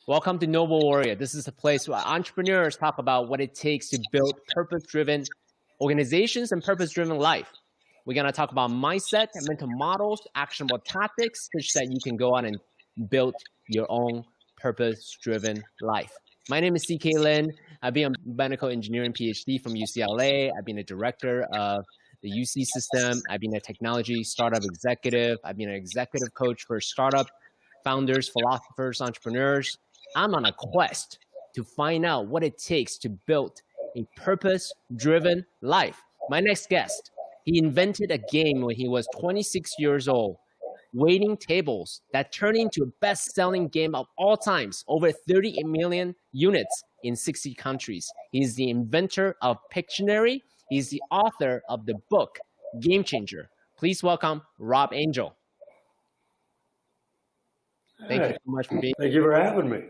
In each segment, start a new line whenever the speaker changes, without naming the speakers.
Welcome to Noble Warrior. This is a place where entrepreneurs talk about what it takes to build purpose-driven organizations and purpose-driven life. We're going to talk about mindset, mental models, actionable tactics, such that you can go out and build your own purpose-driven life. My name is CK Lin. I've been a medical engineering PhD from UCLA. I've been a director of the UC system. I've been a technology startup executive. I've been an executive coach for startup founders, philosophers, entrepreneurs. I'm on a quest to find out what it takes to build a purpose-driven life. My next guest, he invented a game when he was 26 years old, waiting tables, that turned into a best-selling game of all times, over 30 million units in 60 countries. He's the inventor of Pictionary. He's the author of the book, Game Changer. Please welcome Rob Angel. Thank you so much for being here.
Thank you for having me.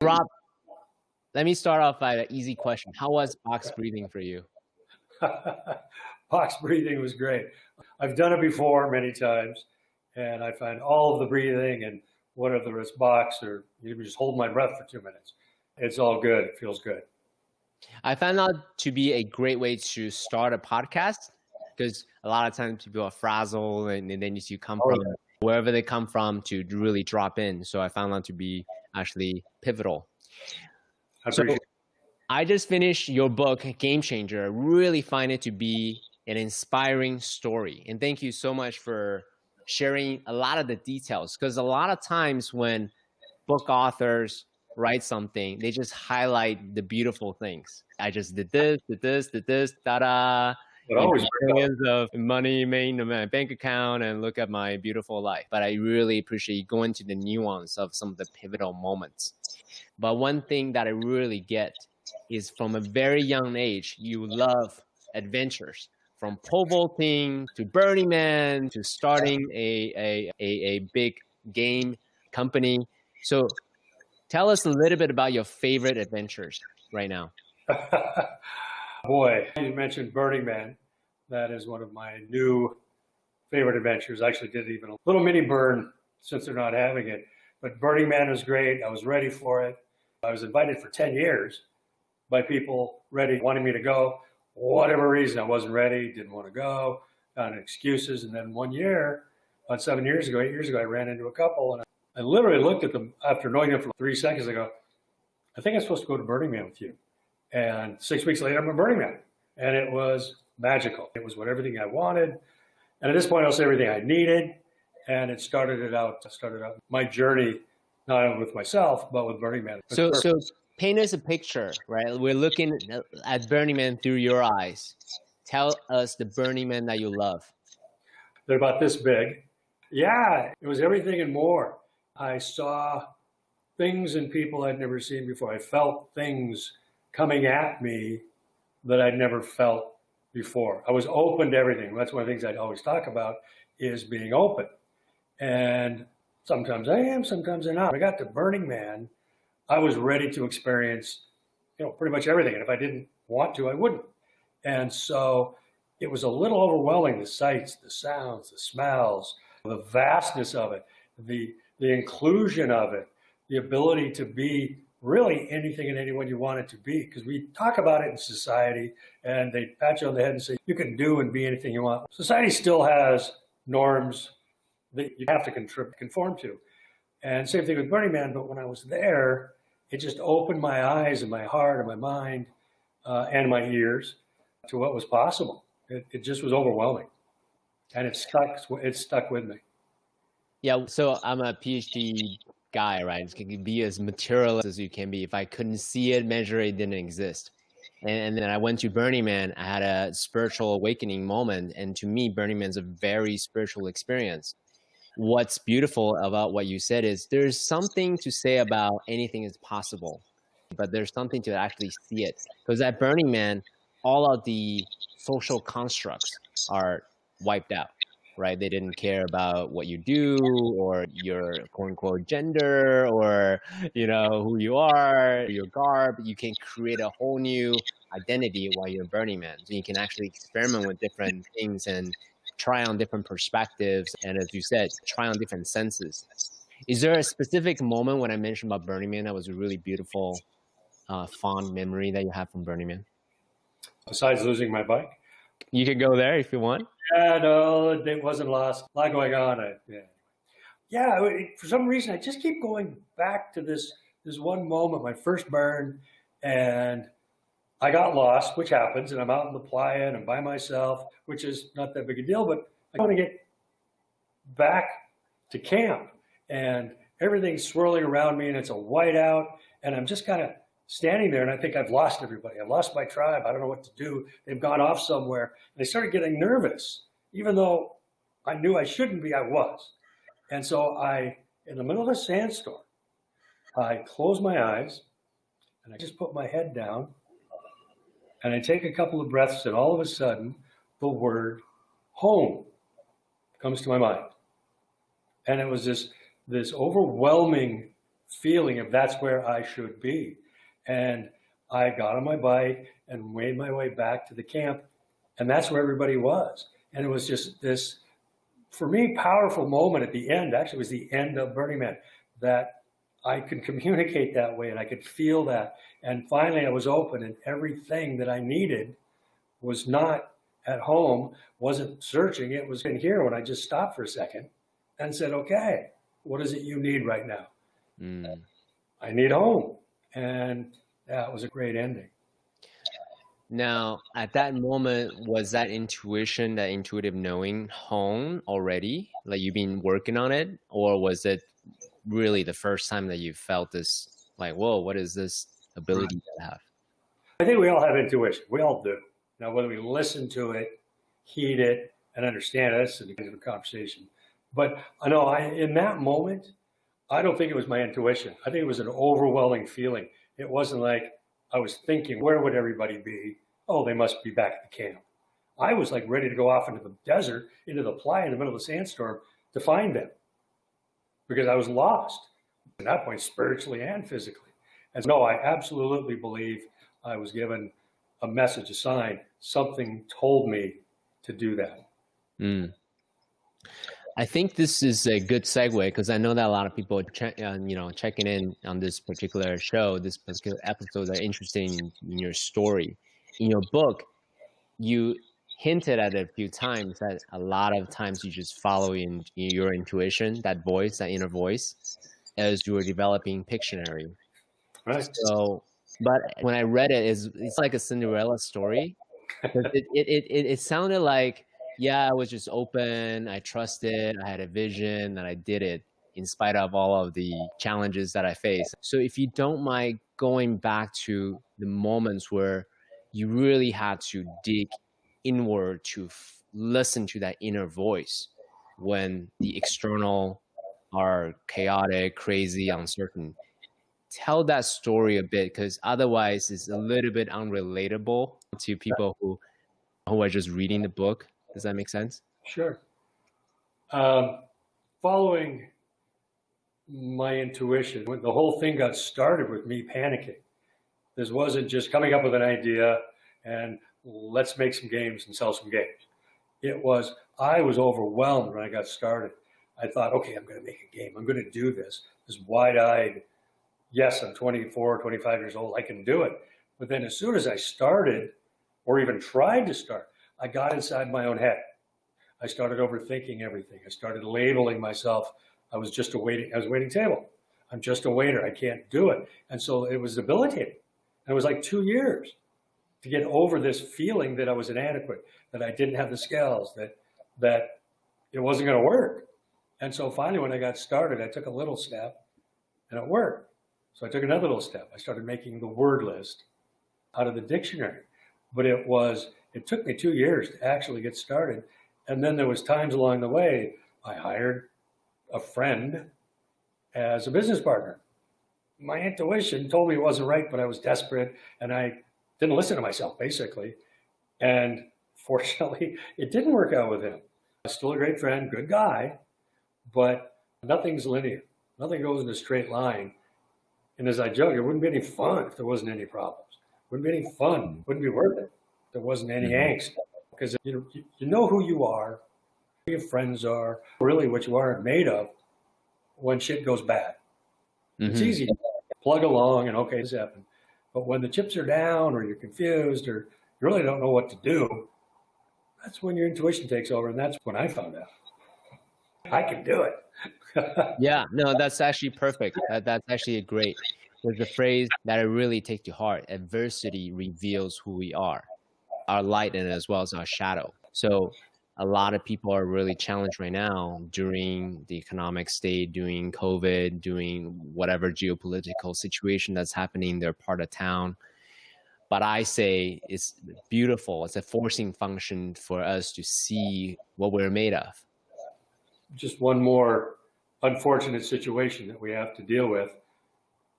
Rob, let me start off by an easy question. How was box breathing for you?
Box breathing was great. I've done it before many times, and I find all of the breathing and whether it's box or you just hold my breath for 2 minutes. It's all good. It feels good.
I found out to be a great way to start a podcast because a lot of times people are frazzled and they need to come from wherever they come from to really drop in. So I found out to be actually pivotal. I just finished your book, Game Changer. I really find it to be an inspiring story. And thank you so much for sharing a lot of the details, because a lot of times when book authors write something, they just highlight the beautiful things. I just did this, ta-da. Millions of money made in my bank account and look at my beautiful life. But I really appreciate going to the nuance of some of the pivotal moments. But one thing that I really get is from a very young age, you love adventures. From pole vaulting to Burning Man to starting a big game company. So tell us a little bit about your favorite adventures right now.
Boy, you mentioned Burning Man. That is one of my new favorite adventures. I actually did even a little mini burn since they're not having it. But Burning Man was great. I was ready for it. I was invited for 10 years by people ready, wanting me to go. Whatever reason, I wasn't ready, didn't want to go, found excuses. And then 1 year, about 7 years ago, 8 years ago, I ran into a couple and I literally looked at them after knowing them for 3 seconds. I go, I think I'm supposed to go to Burning Man with you. And 6 weeks later, I'm at Burning Man. And it was magical. It was everything I wanted. And at this point, I was everything I needed. And it started out my journey, not only with myself, but with Burning Man.
So paint us a picture, right? We're looking at Burning Man through your eyes. Tell us the Burning Man that you love.
They're about this big. Yeah, it was everything and more. I saw things in people I'd never seen before. I felt things coming at me that I'd never felt before. I was open to everything. That's one of the things I'd always talk about is being open. And sometimes I am, sometimes I'm not. When I got to Burning Man, I was ready to experience, pretty much everything. And if I didn't want to, I wouldn't. And so it was a little overwhelming, the sights, the sounds, the smells, the vastness of it, the inclusion of it, the ability to be really anything and anyone you want it to be. Because we talk about it in society and they pat you on the head and say, you can do and be anything you want. Society still has norms that you have to conform to. And same thing with Burning Man, but when I was there, it just opened my eyes and my heart and my mind and my ears to what was possible. It just was overwhelming. And it stuck with me.
Yeah, so I'm a PhD guy, right? It can be as materialist as you can be. If I couldn't see it, measure it, didn't exist. And then I went to Burning Man. I had a spiritual awakening moment. And to me, Burning Man's a very spiritual experience. What's beautiful about what you said is there's something to say about anything is possible, but there's something to actually see it. Because at Burning Man, all of the social constructs are wiped out, right? They didn't care about what you do or your quote unquote gender or, who you are, your garb. You can create a whole new identity while you're Burning Man. So you can actually experiment with different things and try on different perspectives. And as you said, try on different senses. Is there a specific moment when I mentioned about Burning Man that was a really beautiful, fond memory that you have from Burning Man?
Besides losing my bike?
You can go there if you want.
Yeah, no, it wasn't lost. A lot going on. For some reason, I just keep going back to this one moment, my first burn, and I got lost, which happens, and I'm out in the playa and I'm by myself, which is not that big a deal, but I want to get back to camp, and everything's swirling around me, and it's a whiteout, and I'm just kind of standing there, and I think I've lost everybody. I've lost my tribe. I don't know what to do. They've gone off somewhere. And I started getting nervous, even though I knew I shouldn't be, I was. And so in the middle of a sandstorm, I close my eyes, and I just put my head down, and I take a couple of breaths, and all of a sudden, the word home comes to my mind. And it was this overwhelming feeling of that's where I should be. And I got on my bike and made my way back to the camp, and that's where everybody was. And it was just this, for me, powerful moment at the end. Actually, it was the end of Burning Man, that I could communicate that way and I could feel that. And finally, I was open, and everything that I needed was not at home, wasn't searching. It was in here when I just stopped for a second and said, okay, what is it you need right now? I need home. And that was a great ending.
Now, at that moment, was that intuition, that intuitive knowing honed already? Like you've been working on it? Or was it really the first time that you felt this, like, whoa, what is this ability that I have?
I think we all have intuition. We all do. Now, whether we listen to it, heed it, and understand it, that's a different conversation. But I know in that moment, I don't think it was my intuition. I think it was an overwhelming feeling. It wasn't like I was thinking, where would everybody be? Oh, they must be back at the camp. I was like ready to go off into the desert, into the playa in the middle of the sandstorm to find them, because I was lost at that point, spiritually and physically. And no, I absolutely believe I was given a message, a sign. Something told me to do that.
I think this is a good segue, because I know that a lot of people checking in on this particular show, this particular episode, are interested in your story. In your book, you hinted at it a few times that a lot of times you just follow in your intuition, that voice, that inner voice, as you were developing Pictionary.
Right.
So, but when I read it, it's like a Cinderella story. It sounded like, yeah, I was just open, I trusted, I had a vision, and I did it in spite of all of the challenges that I faced. So if you don't mind going back to the moments where you really had to dig inward to listen to that inner voice when the external are chaotic, crazy, uncertain. Tell that story a bit, because otherwise it's a little bit unrelatable to people who are just reading the book. Does that make sense?
Sure. Following my intuition, when the whole thing got started with me panicking. This wasn't just coming up with an idea and let's make some games and sell some games. I was overwhelmed when I got started. I thought, okay, I'm going to make a game. I'm going to do this. This wide-eyed, yes, I'm 24, 25 years old. I can do it. But then as soon as I started, or even tried to start, I got inside my own head. I started overthinking everything. I started labeling myself. I was waiting table. I'm just a waiter. I can't do it. And so it was debilitating. And it was like 2 years to get over this feeling that I was inadequate, that I didn't have the skills, that it wasn't going to work. And so finally, when I got started, I took a little step and it worked. So I took another little step. I started making the word list out of the dictionary. But it took me 2 years to actually get started. And then there was times along the way, I hired a friend as a business partner. My intuition told me it wasn't right, but I was desperate and I didn't listen to myself, basically. And fortunately, it didn't work out with him. Still a great friend, good guy, but nothing's linear. Nothing goes in a straight line. And as I joke, it wouldn't be any fun if there wasn't any problems. It wouldn't be any fun. It wouldn't be worth it. There wasn't any angst, because you know who you are, who your friends are, really what you are made of. when shit goes bad. It's
Mhm.
easy to plug along and okay, this happened. But when the chips are down or you're confused or you really don't know what to do, that's when your intuition takes over. And that's when I found out I can do it.
Yeah, no, that's actually perfect. That's actually a great. There's a phrase that I really take to heart. Adversity reveals who we are, our light and as well as our shadow. So a lot of people are really challenged right now during the economic state, during COVID, doing whatever geopolitical situation that's happening in their part of town. But I say it's beautiful. It's a forcing function for us to see what we're made of.
Just one more unfortunate situation that we have to deal with,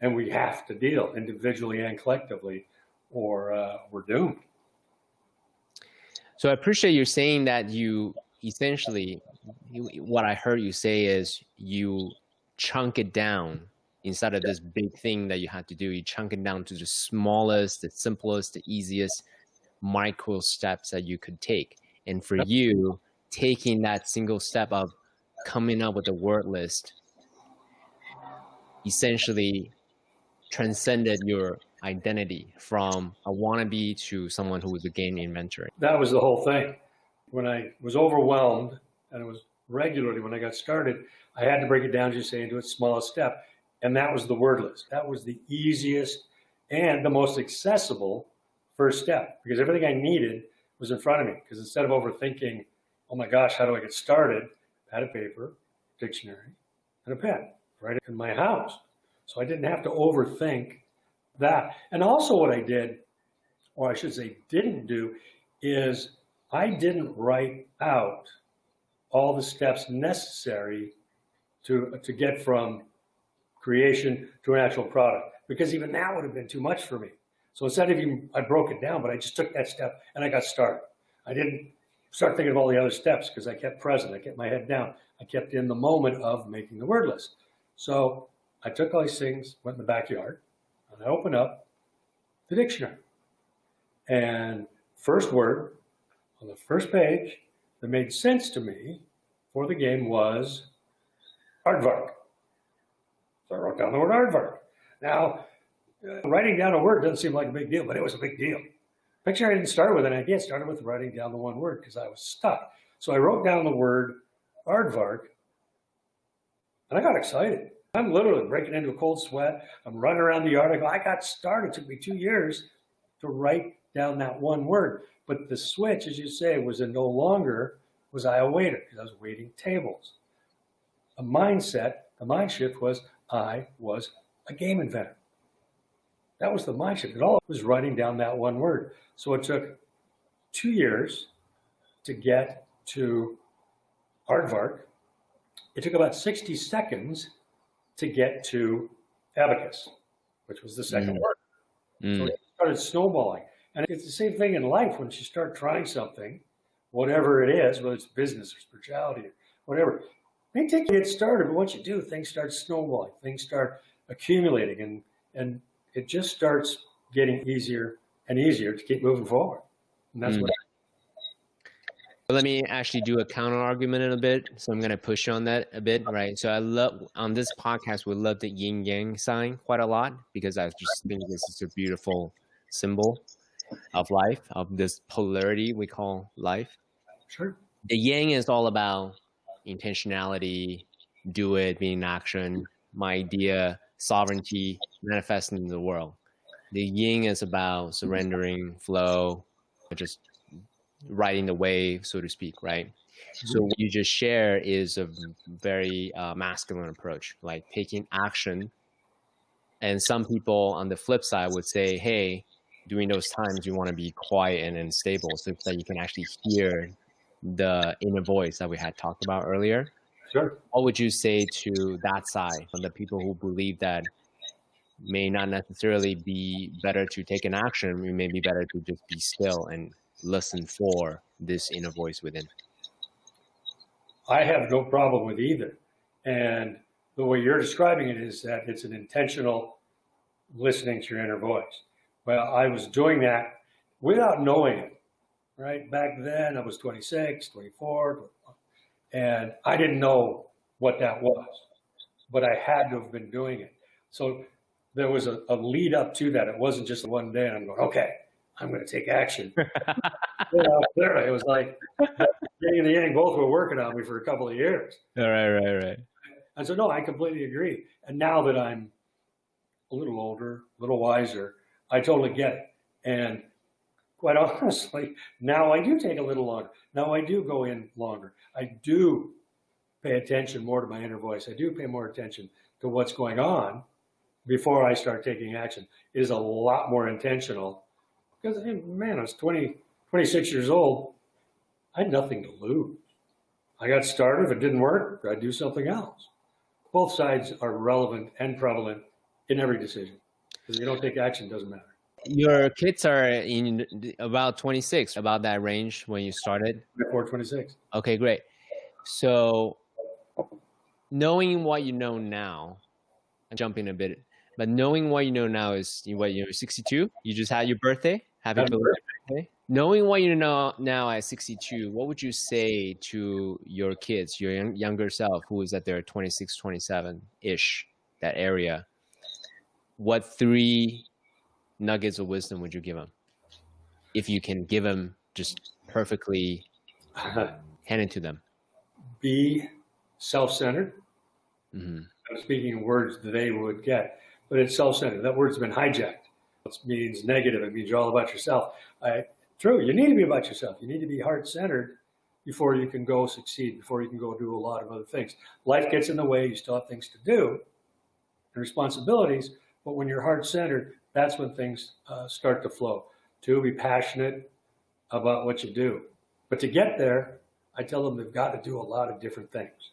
and we have to deal individually and collectively, or we're doomed.
So I appreciate you saying that you essentially, what I heard you say is you chunk it down instead of this big thing that you had to do. You chunk it down to the smallest, the simplest, the easiest micro steps that you could take. And for you, taking that single step of coming up with a word list essentially transcended your identity from a wannabe to someone who was a game inventor.
That was the whole thing. When I was overwhelmed, and it was regularly when I got started, I had to break it down, just say, into its smallest step. And that was the word list. That was the easiest and the most accessible first step, because everything I needed was in front of me. Because instead of overthinking, oh my gosh, how do I get started? Pad of paper, dictionary, and a pen right in my house. So I didn't have to overthink that. And also what I did, or I should say didn't do, is I didn't write out all the steps necessary to get from creation to an actual product, because even that would have been too much for me. So instead of even, I broke it down, but I just took that step and I got started. I didn't start thinking of all the other steps because I kept present. I kept my head down. I kept in the moment of making the word list. So I took all these things, went in the backyard, and I opened up the dictionary. And first word on the first page that made sense to me for the game was aardvark. So I wrote down the word aardvark. Now, writing down a word doesn't seem like a big deal, but it was a big deal. Picture I didn't start with an idea. I started with writing down the one word because I was stuck. So I wrote down the word aardvark, and I got excited. I'm literally breaking into a cold sweat. I'm running around the yard. I go, I got started. It took me 2 years to write down that one word. But the switch, as you say, was no longer was I a waiter, because I was waiting tables. A mindset, the mind shift was I was a game inventor. That was the mind shift. It all was writing down that one word. So it took 2 years to get to aardvark. It took about 60 seconds to get to abacus, which was the second word. So it started snowballing. And it's the same thing in life. Once you start trying something, whatever it is, whether it's business or spirituality or whatever, it may take you to get started, but once you do, things start snowballing. Things start accumulating, and it just starts getting easier and easier to keep moving forward. And that's what.
Let me actually do a counter argument in a bit. So I'm going to push on that a bit, right? So I love, on this podcast, we love the yin yang sign quite a lot, because I just think this is a beautiful symbol of life, of this polarity we call life.
Sure.
The yang is all about intentionality, do it, being in action, my idea, sovereignty, manifesting in the world. The yin is about surrendering, flow, just riding the wave, so to speak, right? So what you just share is a very masculine approach, like taking action. And some people on the flip side would say, hey, during those times, you want to be quiet and stable so that you can actually hear the inner voice that we had talked about earlier.
Sure.
What would you say to that side, of the people who believe that may not necessarily be better to take an action, it may be better to just be still and listen for this inner voice within?
I have no problem with either. And the way you're describing it is that it's an intentional listening to your inner voice. Well, I was doing that without knowing it, right? Back then I was 26, 24, and I didn't know what that was. but I had to have been doing it. So there was a lead up to that. It wasn't just one day and I'm going, okay, I'm going to take action. Clearly, it was like the yin and the yang both were working on me for a couple of years.
Right.
And so, no, I completely agree. And now that I'm a little older, a little wiser, I totally get it. And quite honestly, now I do take a little longer. Now I do go in longer. I do pay attention more to my inner voice. I do pay more attention to what's going on before I start taking action. It is a lot more intentional because, man, I was 26 years old. I had nothing to lose. I got started. If it didn't work, I'd do something else. Both sides are relevant and prevalent in every decision. Because if you don't take action, it doesn't matter.
Your kids are in about 26, about that range when you started?
Before 26.
Okay, great. So knowing what you know now, I'm jumping a bit, but knowing what you know now is what, you're 62? You just had your birthday? Happy birthday. Knowing what you know now at 62, what would you say to your kids, your younger self, who is at their 26, 27-ish, that area? What 3 nuggets of wisdom would you give them? If you can give them just perfectly, hand it to them.
Be self-centered.
Mm-hmm.
I'm speaking words that they would get, but it's self-centered. That word's been hijacked. It means negative. It means you're all about yourself. True, you need to be about yourself. You need to be heart-centered before you can go succeed, before you can go do a lot of other things. Life gets in the way. You still have things to do and responsibilities, but when you're heart-centered, that's when things start to flow. 2, be passionate about what you do. But to get there, I tell them they've got to do a lot of different things.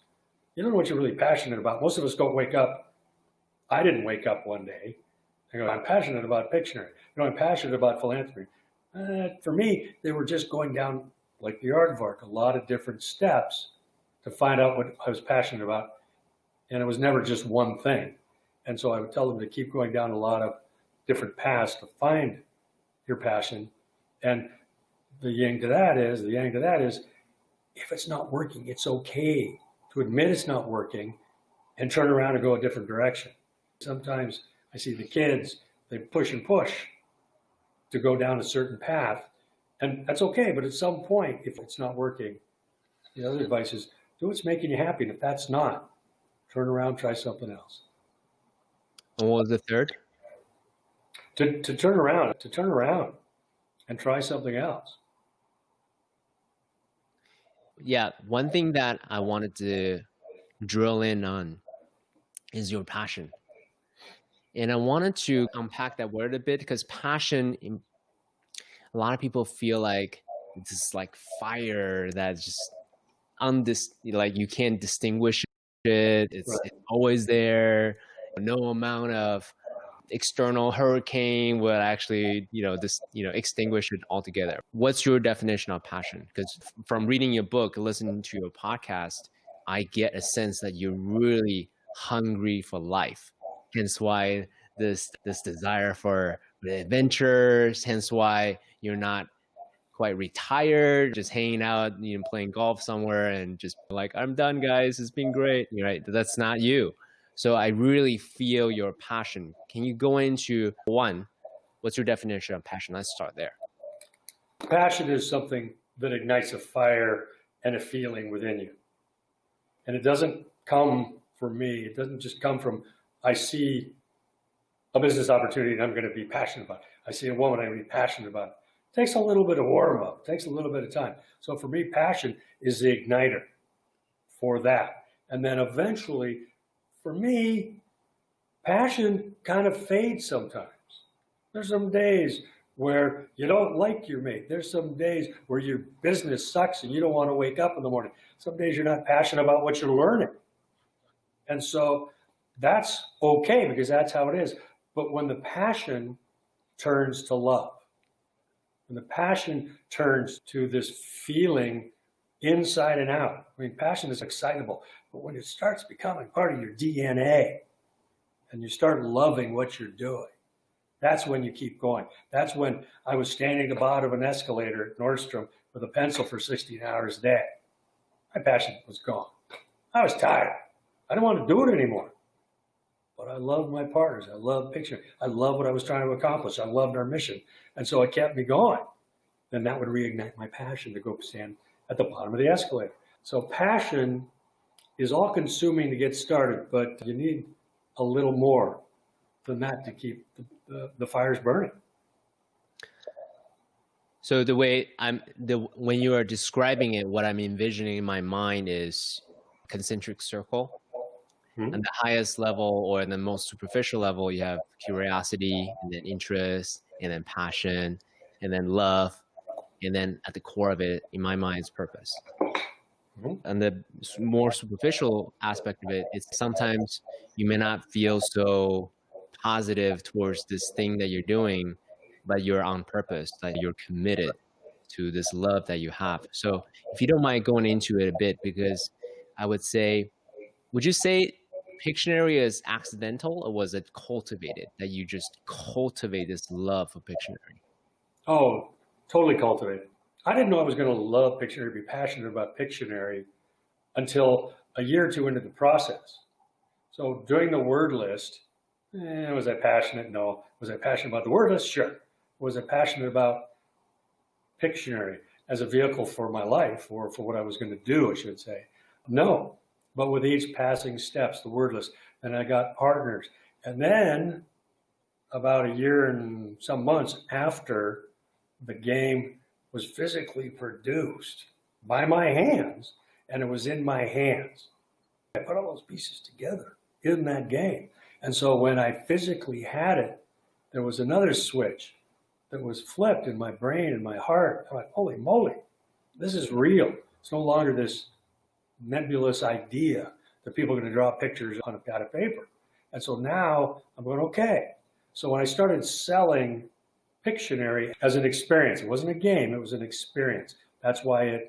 You don't know what you're really passionate about. Most of us don't wake up. I didn't wake up one day and go, I'm passionate about Pictionary. I'm passionate about philanthropy. For me, they were just going down, like the aardvark, a lot of different steps to find out what I was passionate about. And it was never just one thing. And so I would tell them to keep going down a lot of different paths to find your passion. And the yang to that is, if it's not working, it's okay to admit it's not working and turn around and go a different direction. Sometimes I see the kids, they push and push to go down a certain path, and that's okay. But at some point, if it's not working, the other advice is do what's making you happy. And if that's not, turn around, try something else.
And what was the third?
To turn around and try something else.
Yeah, one thing that I wanted to drill in on is your passion. And I wanted to unpack that word a bit because passion, a lot of people feel like it's this like fire that's just like you can't distinguish it. It's always there. No amount of external hurricane will actually, extinguish it altogether. What's your definition of passion? Because from reading your book, listening to your podcast, I get a sense that you're really hungry for life. Hence why this desire for adventures, hence why you're not quite retired, just hanging out, playing golf somewhere and just like, I'm done, guys. It's been great. Right? That's not you. So I really feel your passion. Can you go into one? What's your definition of passion? Let's start there.
Passion is something that ignites a fire and a feeling within you. And it doesn't come from me. It doesn't just come from, I see a business opportunity and I'm going to be passionate about it. I see a woman I'm going to be passionate about it. It takes a little bit of warm up. It takes a little bit of time. So for me, passion is the igniter for that. And then eventually, for me, passion kind of fades sometimes. There's some days where you don't like your mate. There's some days where your business sucks and you don't want to wake up in the morning. Some days you're not passionate about what you're learning. And so that's okay because that's how it is. But when the passion turns to love, when the passion turns to this feeling inside and out, I mean, passion is excitable, but when it starts becoming part of your DNA and you start loving what you're doing, that's when you keep going. That's when I was standing at the bottom of an escalator at Nordstrom with a pencil for 16 hours a day. My passion was gone. I was tired. I didn't want to do it anymore. but I loved my partners. I loved picture. I loved what I was trying to accomplish. I loved our mission. And so it kept me going. Then that would reignite my passion to go stand at the bottom of the escalator. So passion is all consuming to get started, but you need a little more than that to keep the fires burning.
So when you are describing it, what I'm envisioning in my mind is concentric circle. Mm-hmm. And the highest level, or the most superficial level, you have curiosity, and then interest, and then passion, and then love, and then at the core of it, in my mind, is purpose. Mm-hmm. And the more superficial aspect of it is sometimes you may not feel so positive towards this thing that you're doing, but you're on purpose, that you're committed to this love that you have. So if you don't mind going into it a bit, because I would say, would you say Pictionary is accidental, or was it cultivated, that you just cultivate this love for Pictionary?
Oh, totally cultivated. I didn't know I was going to love Pictionary, be passionate about Pictionary until a year or two into the process. So doing the word list, was I passionate? No. Was I passionate about the word list? Sure. Was I passionate about Pictionary as a vehicle for my life, or for what I was going to do, I should say? No. But with each passing steps, the word list, then I got partners. And then about a year and some months after the game was physically produced by my hands, and it was in my hands, I put all those pieces together in that game. And so when I physically had it, there was another switch that was flipped in my brain and my heart. I'm like, holy moly, this is real. It's no longer this nebulous idea that people are going to draw pictures on a pad of paper. And so now I'm going, okay. So when I started selling Pictionary as an experience, it wasn't a game, it was an experience. That's why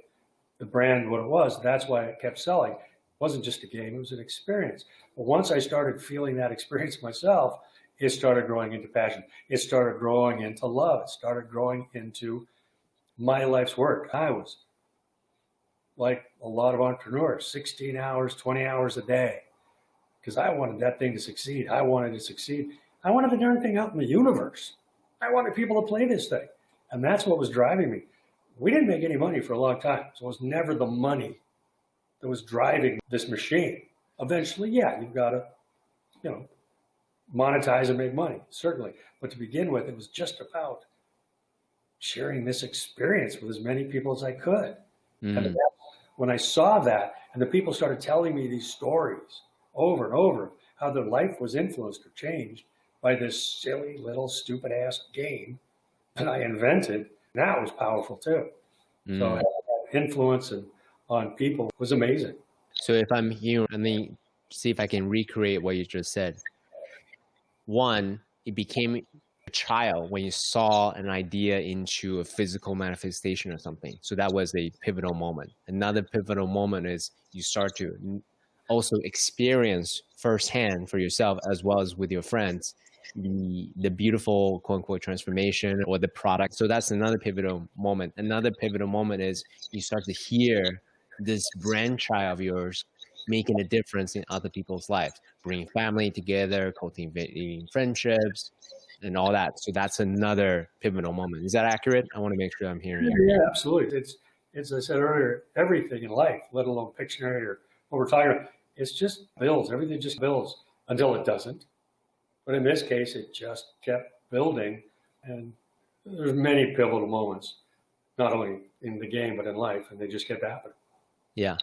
the brand, what it was, that's why it kept selling. It wasn't just a game, it was an experience. But once I started feeling that experience myself, it started growing into passion. It started growing into love. It started growing into my life's work. I was like a lot of entrepreneurs, 16 hours, 20 hours a day, because I wanted that thing to succeed. I wanted to succeed. I wanted the darn thing out in the universe. I wanted people to play this thing. And that's what was driving me. We didn't make any money for a long time. So it was never the money that was driving this machine. Eventually, yeah, you've got to, monetize and make money, certainly. But to begin with, it was just about sharing this experience with as many people as I could. Mm. And when I saw that, and the people started telling me these stories over and over, how their life was influenced or changed by this silly little stupid ass game that I invented, that was powerful too. Mm. So influence on people was amazing.
So if I'm here, let me see if I can recreate what you just said. One, it became a child when you saw an idea into a physical manifestation or something. So that was a pivotal moment. Another pivotal moment is you start to also experience firsthand for yourself, as well as with your friends, the beautiful quote unquote transformation or the product. So that's another pivotal moment. Another pivotal moment is you start to hear this brainchild of yours making a difference in other people's lives, bringing family together, cultivating friendships, and all that. So that's another pivotal moment. Is that accurate? I want to make sure I'm hearing you.
Yeah, absolutely. It's as I said earlier, everything in life, let alone Pictionary or what we're talking about, it's just builds. Everything just builds until it doesn't. But in this case, it just kept building. And there's many pivotal moments, not only in the game, but in life, and they just kept happening.
Yeah.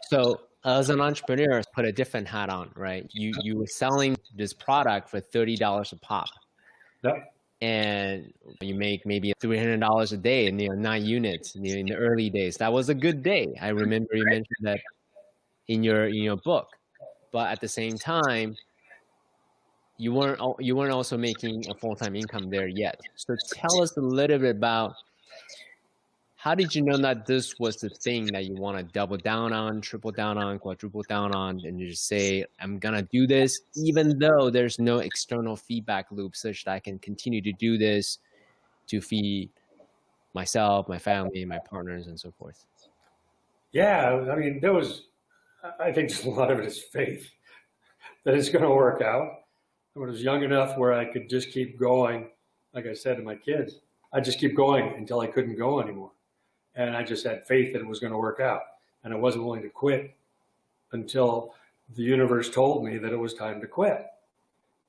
So as an entrepreneur, put a different hat on, right? You were selling this product for $30 a pop.
Yep.
And you make maybe $300 a day in 9 units in the early days. That was a good day. I remember you mentioned that in your book. But at the same time, you weren't also making a full-time income there yet. So tell us a little bit about, how did you know that this was the thing that you want to double down on, triple down on, quadruple down on, and you just say, I'm going to do this, even though there's no external feedback loop such that I can continue to do this to feed myself, my family, my partners, and so forth?
Yeah, I mean, I think just a lot of it is faith that it's going to work out. when I was young enough where I could just keep going, like I said to my kids, I'd just keep going until I couldn't go anymore. And I just had faith that it was going to work out. And I wasn't willing to quit until the universe told me that it was time to quit.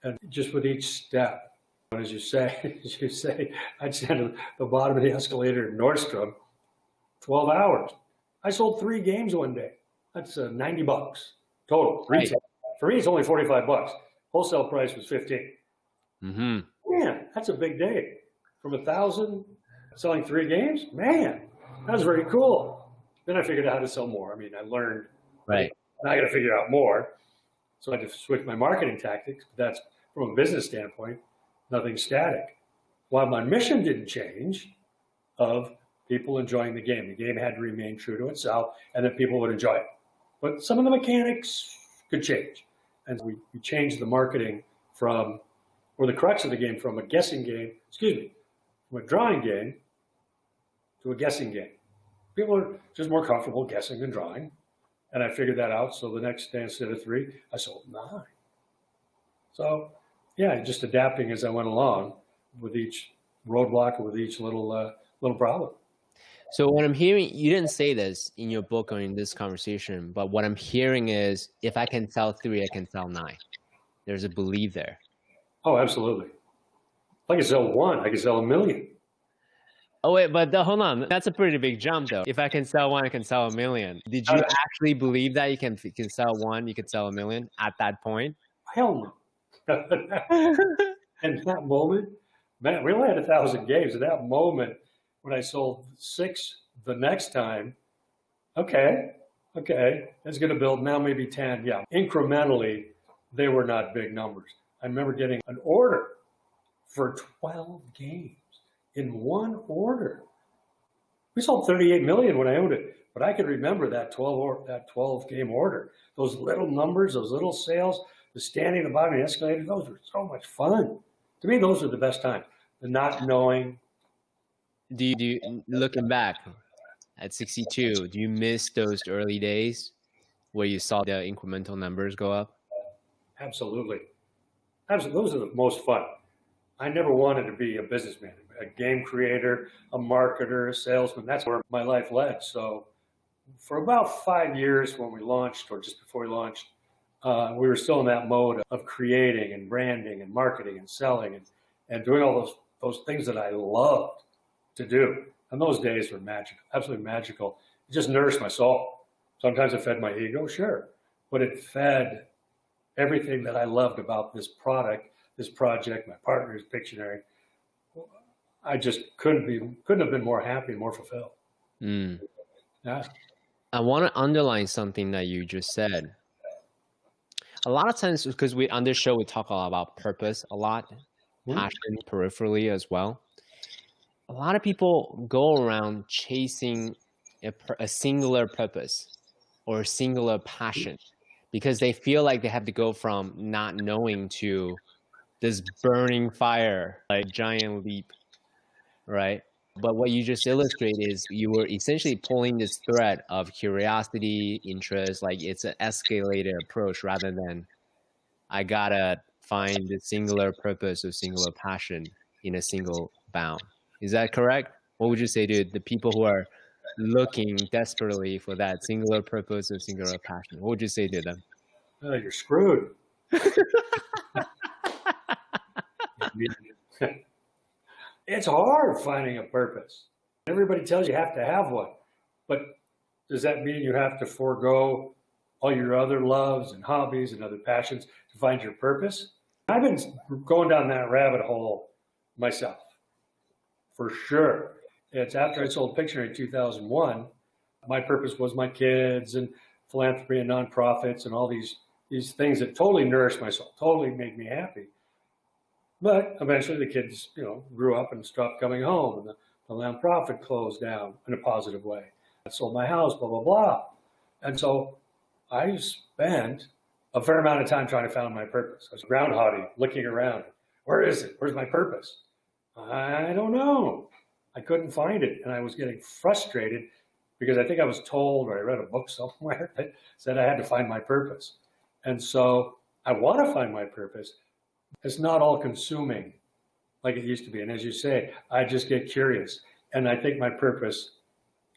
And just with each step, as you say, I'd stand at the bottom of the escalator at Nordstrom, 12 hours. I sold 3 games one day. That's $90 total.
Right.
For me, it's only $45. Wholesale price was $15.
Mm-hmm.
Man, that's a big day. From 1,000 selling 3 games, man, that was very cool. Then I figured out how to sell more. I mean, I learned.
Right.
And I got to figure out more. So I had to switch my marketing tactics. But that's from a business standpoint, nothing static. While my mission didn't change of people enjoying the game. The game had to remain true to itself and that people would enjoy it. But some of the mechanics could change. And we changed the marketing from, or the crux of the game, from a guessing game, from a drawing game to a guessing game. People are just more comfortable guessing than drawing. And I figured that out. So the next day, instead of 3, I sold 9. So yeah, just adapting as I went along with each roadblock or with each little problem.
So what I'm hearing, you didn't say this in your book or in this conversation, but what I'm hearing is if I can sell 3, I can sell 9. There's a belief there.
Oh, absolutely. If I can sell 1, I can sell 1,000,000.
Oh, wait, but hold on. That's a pretty big jump, though. If I can sell 1, I can sell 1,000,000. Did you actually believe that you can sell 1, you can sell 1,000,000 at that point?
Hell no. And that moment, man, we only had 1,000 games. At that moment, when I sold 6 the next time, okay, that's going to build now maybe 10. Yeah, incrementally, they were not big numbers. I remember getting an order for 12 games in one order. We sold 38 million when I owned it, but I could remember that 12 game order. Those little numbers, those little sales, the standing at the bottom of the escalator, those were so much fun. To me, those are the best times. The not knowing.
Do you looking back at 62, do you miss those early days where you saw the incremental numbers go up?
Absolutely. Those are the most fun. I never wanted to be a businessman, a game creator, a marketer, a salesman. That's where my life led. So for about 5 years when we launched, or just before we launched, we were still in that mode of creating and branding and marketing and selling and doing all those things that I loved to do. And those days were magical, absolutely magical. It just nourished my soul. Sometimes it fed my ego, sure, but it fed everything that I loved about this product, this project, my partners, Pictionary. I just couldn't have been more happy, more fulfilled.
Mm.
Yeah.
I want to underline something that you just said. A lot of times, because on this show, we talk a lot about purpose, a lot, passion peripherally as well. A lot of people go around chasing a singular purpose or a singular passion because they feel like they have to go from not knowing to this burning fire, like giant leap, right? But what you just illustrate is you were essentially pulling this thread of curiosity, interest, like it's an escalator approach rather than I gotta find the singular purpose or singular passion in a single bound. Is that correct? What would you say to the people who are looking desperately for that singular purpose or singular passion? What would you say to them?
Oh, you're screwed. It's hard finding a purpose. Everybody tells you have to have one, but does that mean you have to forego all your other loves and hobbies and other passions to find your purpose? I've been going down that rabbit hole myself, for sure. It's after I sold Pictionary in 2001, my purpose was my kids and philanthropy and nonprofits and all these things that totally nourished my soul, totally made me happy. But eventually the kids, grew up and stopped coming home, and the nonprofit closed down in a positive way. I sold my house, blah, blah, blah. And so I spent a fair amount of time trying to find my purpose. I was groundhogging, looking around. Where is it? Where's my purpose? I don't know. I couldn't find it. And I was getting frustrated because I think I was told, or I read a book somewhere that said I had to find my purpose. And so I want to find my purpose, It's not all consuming like it used to be. And as you say, I just get curious. And I think my purpose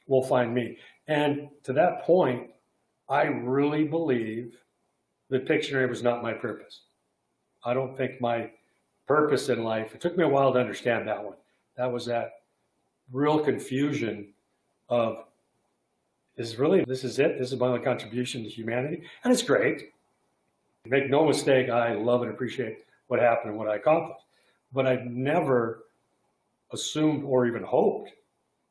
will find me. And to that point, I really believe that Pictionary was not my purpose. I don't think my purpose in life, it took me a while to understand that one. That was that real confusion of, this is it? This is my contribution to humanity? And it's great. Make no mistake, I love and appreciate what happened and what I accomplished. But I never assumed or even hoped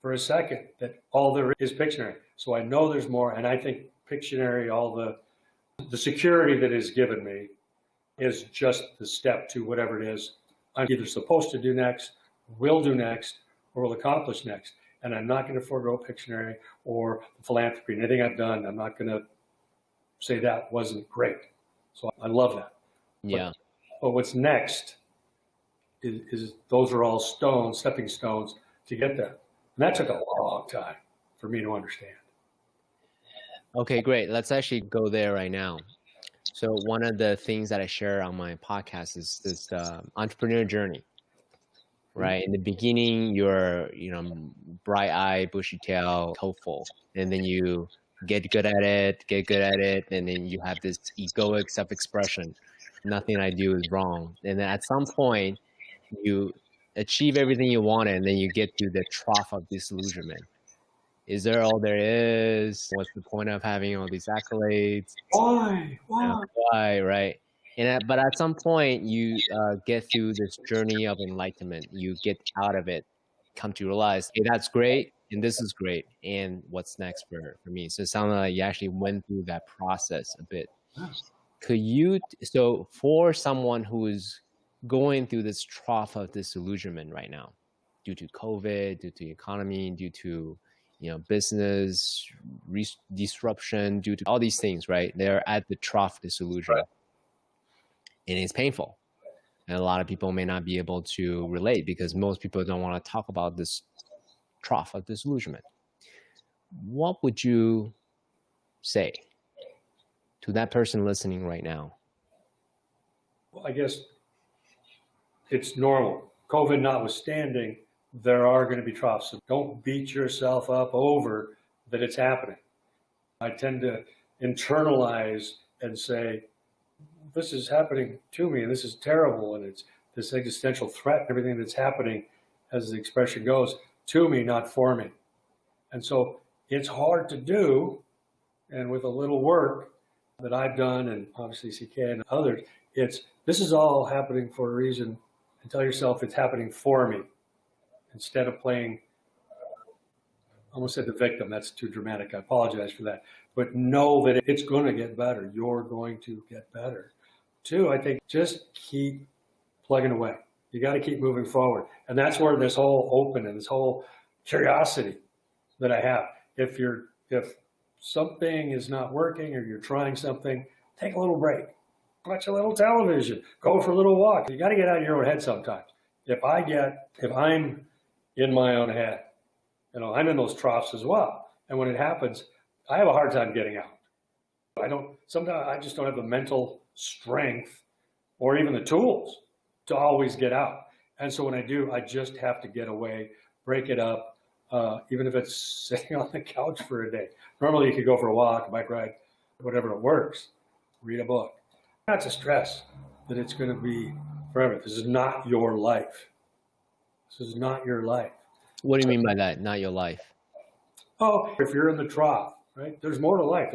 for a second that all there is Pictionary. So I know there's more, and I think Pictionary, all the security that is given me is just the step to whatever it is I'm either supposed to do next, will do next, or will accomplish next. And I'm not going to forego Pictionary or philanthropy. Anything I've done, I'm not going to say that wasn't great. So I love that.
Yeah.
But what's next is those are all stones, stepping stones to get there. And that took a long time for me to understand.
Okay, great. Let's actually go there right now. So one of the things that I share on my podcast is this entrepreneur journey, right? In the beginning, you're, bright-eyed, bushy-tailed, hopeful, and then you get good at it, and then you have this egoic self-expression. Nothing I do is wrong. And then at some point, you achieve everything you wanted, and then you get to the trough of disillusionment. Is there all there is? What's the point of having all these accolades?
Why?
Why, right? But at some point, you get through this journey of enlightenment. You get out of it, come to realize, hey, that's great, and this is great, and what's next for me? So it sounded like you actually went through that process a bit. So for someone who is going through this trough of disillusionment right now, due to COVID, due to the economy, due to business disruption, due to all these things, right? They're at the trough disillusion, right. And it's painful. And a lot of people may not be able to relate because most people don't want to talk about this trough of disillusionment. What would you say to that person listening right now?
Well, I guess it's normal. COVID notwithstanding, there are going to be troughs. So don't beat yourself up over that it's happening. I tend to internalize and say, this is happening to me, and this is terrible, and it's this existential threat, everything that's happening, as the expression goes, to me, not for me. And so it's hard to do, and with a little work that I've done, and obviously CK and others, this is all happening for a reason, and tell yourself it's happening for me. Instead of playing, I almost said the victim, that's too dramatic, I apologize for that. But know that it's going to get better. You're going to get better. Two, I think just keep plugging away. You got to keep moving forward. And that's where this whole open and this whole curiosity that I have. If something is not working or you're trying something, take a little break. Watch a little television. Go for a little walk. You got to get out of your own head sometimes. If I'm in my own head, I'm in those troughs as well. And when it happens, I have a hard time getting out. Sometimes I just don't have the mental strength or even the tools to always get out. And so when I do, I just have to get away, break it up, even if it's sitting on the couch for a day. Normally you could go for a walk, a bike ride, whatever it works, read a book. Not to stress that it's going to be forever. This is not your life. This is not your life.
What do you mean by that? Not your life?
Oh, if you're in the trough, right? There's more to life.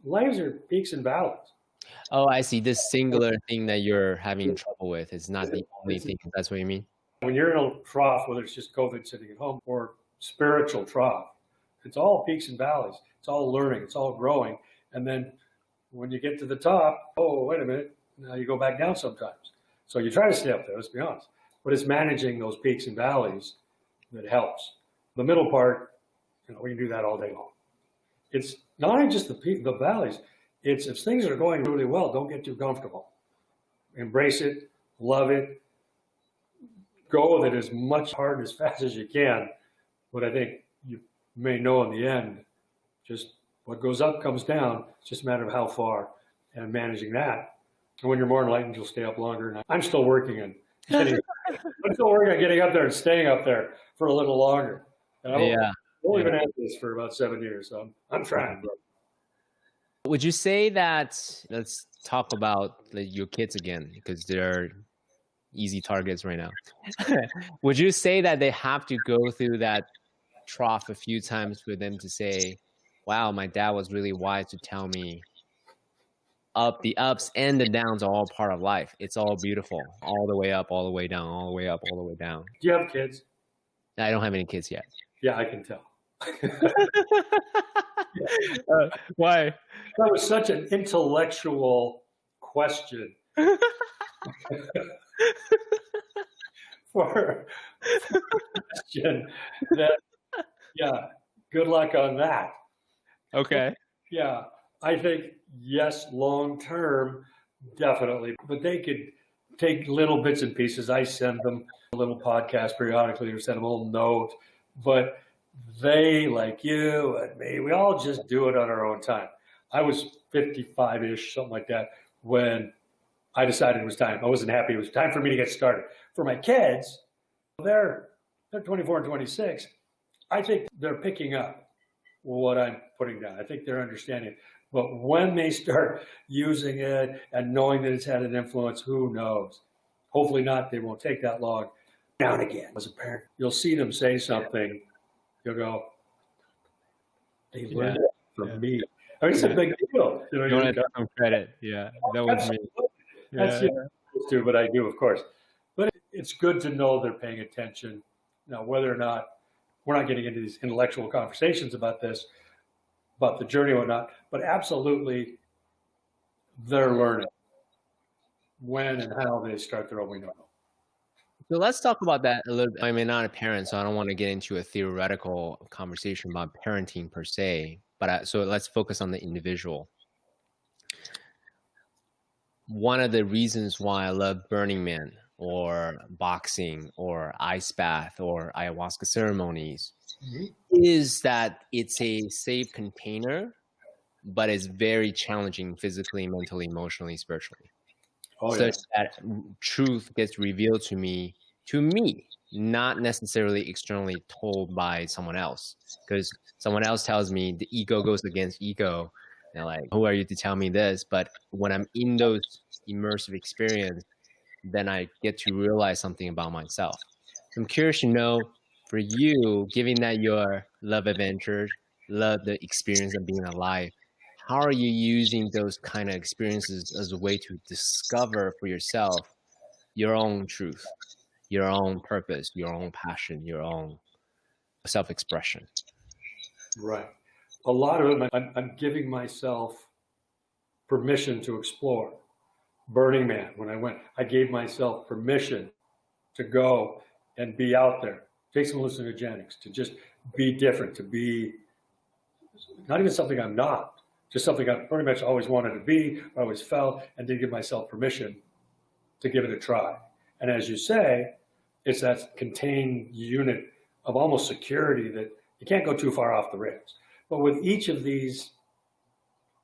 Lives are peaks and valleys.
Oh, I see. This singular thing that you're having trouble with is not the only thing. That's what you mean?
When you're in a trough, whether it's just COVID sitting at home or spiritual trough, it's all peaks and valleys. It's all learning. It's all growing. And then when you get to the top, oh, wait a minute. Now you go back down sometimes. So you try to stay up there, let's be honest. But it's managing those peaks and valleys that helps. The middle part, we can do that all day long. It's not only just the valleys. It's if things are going really well, don't get too comfortable. Embrace it, love it, go with it as much hard as fast as you can. But I think you may know in the end, just what goes up comes down. It's just a matter of how far and managing that. And when you're more enlightened, you'll stay up longer. And I'm still working on getting, I'm still working on getting up there and staying up there for a little longer. And I've only been at this for about 7 years, so I'm trying. Bro.
Would you say that, let's talk about your kids again, because they're easy targets right now. Would you say that they have to go through that trough a few times for them to say, wow, my dad was really wise to tell me the ups and the downs are all part of life. It's all beautiful, all the way up, all the way down, all the way up, all the way down.
Do you have kids?
I don't have any kids yet.
Yeah, I can tell.
Why?
That was such an intellectual question. for a question that, yeah, good luck on that.
Okay.
Yeah, I think, yes, long term, definitely. But they could take little bits and pieces. I send them a little podcast periodically or send them a little note. But they, like you and me, we all just do it on our own time. I was 55-ish, something like that, when I decided it was time. I wasn't happy. It was time for me to get started. For my kids, they're 24 and 26. I think they're picking up what I'm putting down. I think they're understanding. But when they start using it and knowing that it's had an influence, who knows? Hopefully not. They won't take that long. Down again. As a parent, you'll see them say something. You'll go, they learned it from me. I mean, it's a big deal. You
want to take some credit. Yeah, that was me.
That's too, but I do, of course. But it's good to know they're paying attention. Now, whether or not we're not getting into these intellectual conversations about this, about the journey or whatnot, but absolutely they're learning when and how they start their own. We know.
So let's talk about that a little bit. I mean, not a parent, so I don't want to get into a theoretical conversation about parenting per se, but so let's focus on the individual. One of the reasons why I love Burning Man or boxing or ice bath or ayahuasca ceremonies is that it's a safe container, but it's very challenging physically, mentally, emotionally, spiritually. Such that truth gets revealed to me, not necessarily externally told by someone else. Because someone else tells me the ego goes against ego. And like, who are you to tell me this? But when I'm in those immersive experience, then I get to realize something about myself. I'm curious to know, for you, given that you're love adventure, love the experience of being alive, how are you using those kind of experiences as a way to discover for yourself your own truth, your own purpose, your own passion, your own self-expression?
Right. A lot of it, I'm giving myself permission to explore. Burning Man, when I went, I gave myself permission to go and be out there, take some hallucinogenics, to just be different, to be not even something I'm not, just something I pretty much always wanted to be, or always felt, and did give myself permission to give it a try. And as you say, it's that contained unit of almost security that you can't go too far off the rails. But with each of these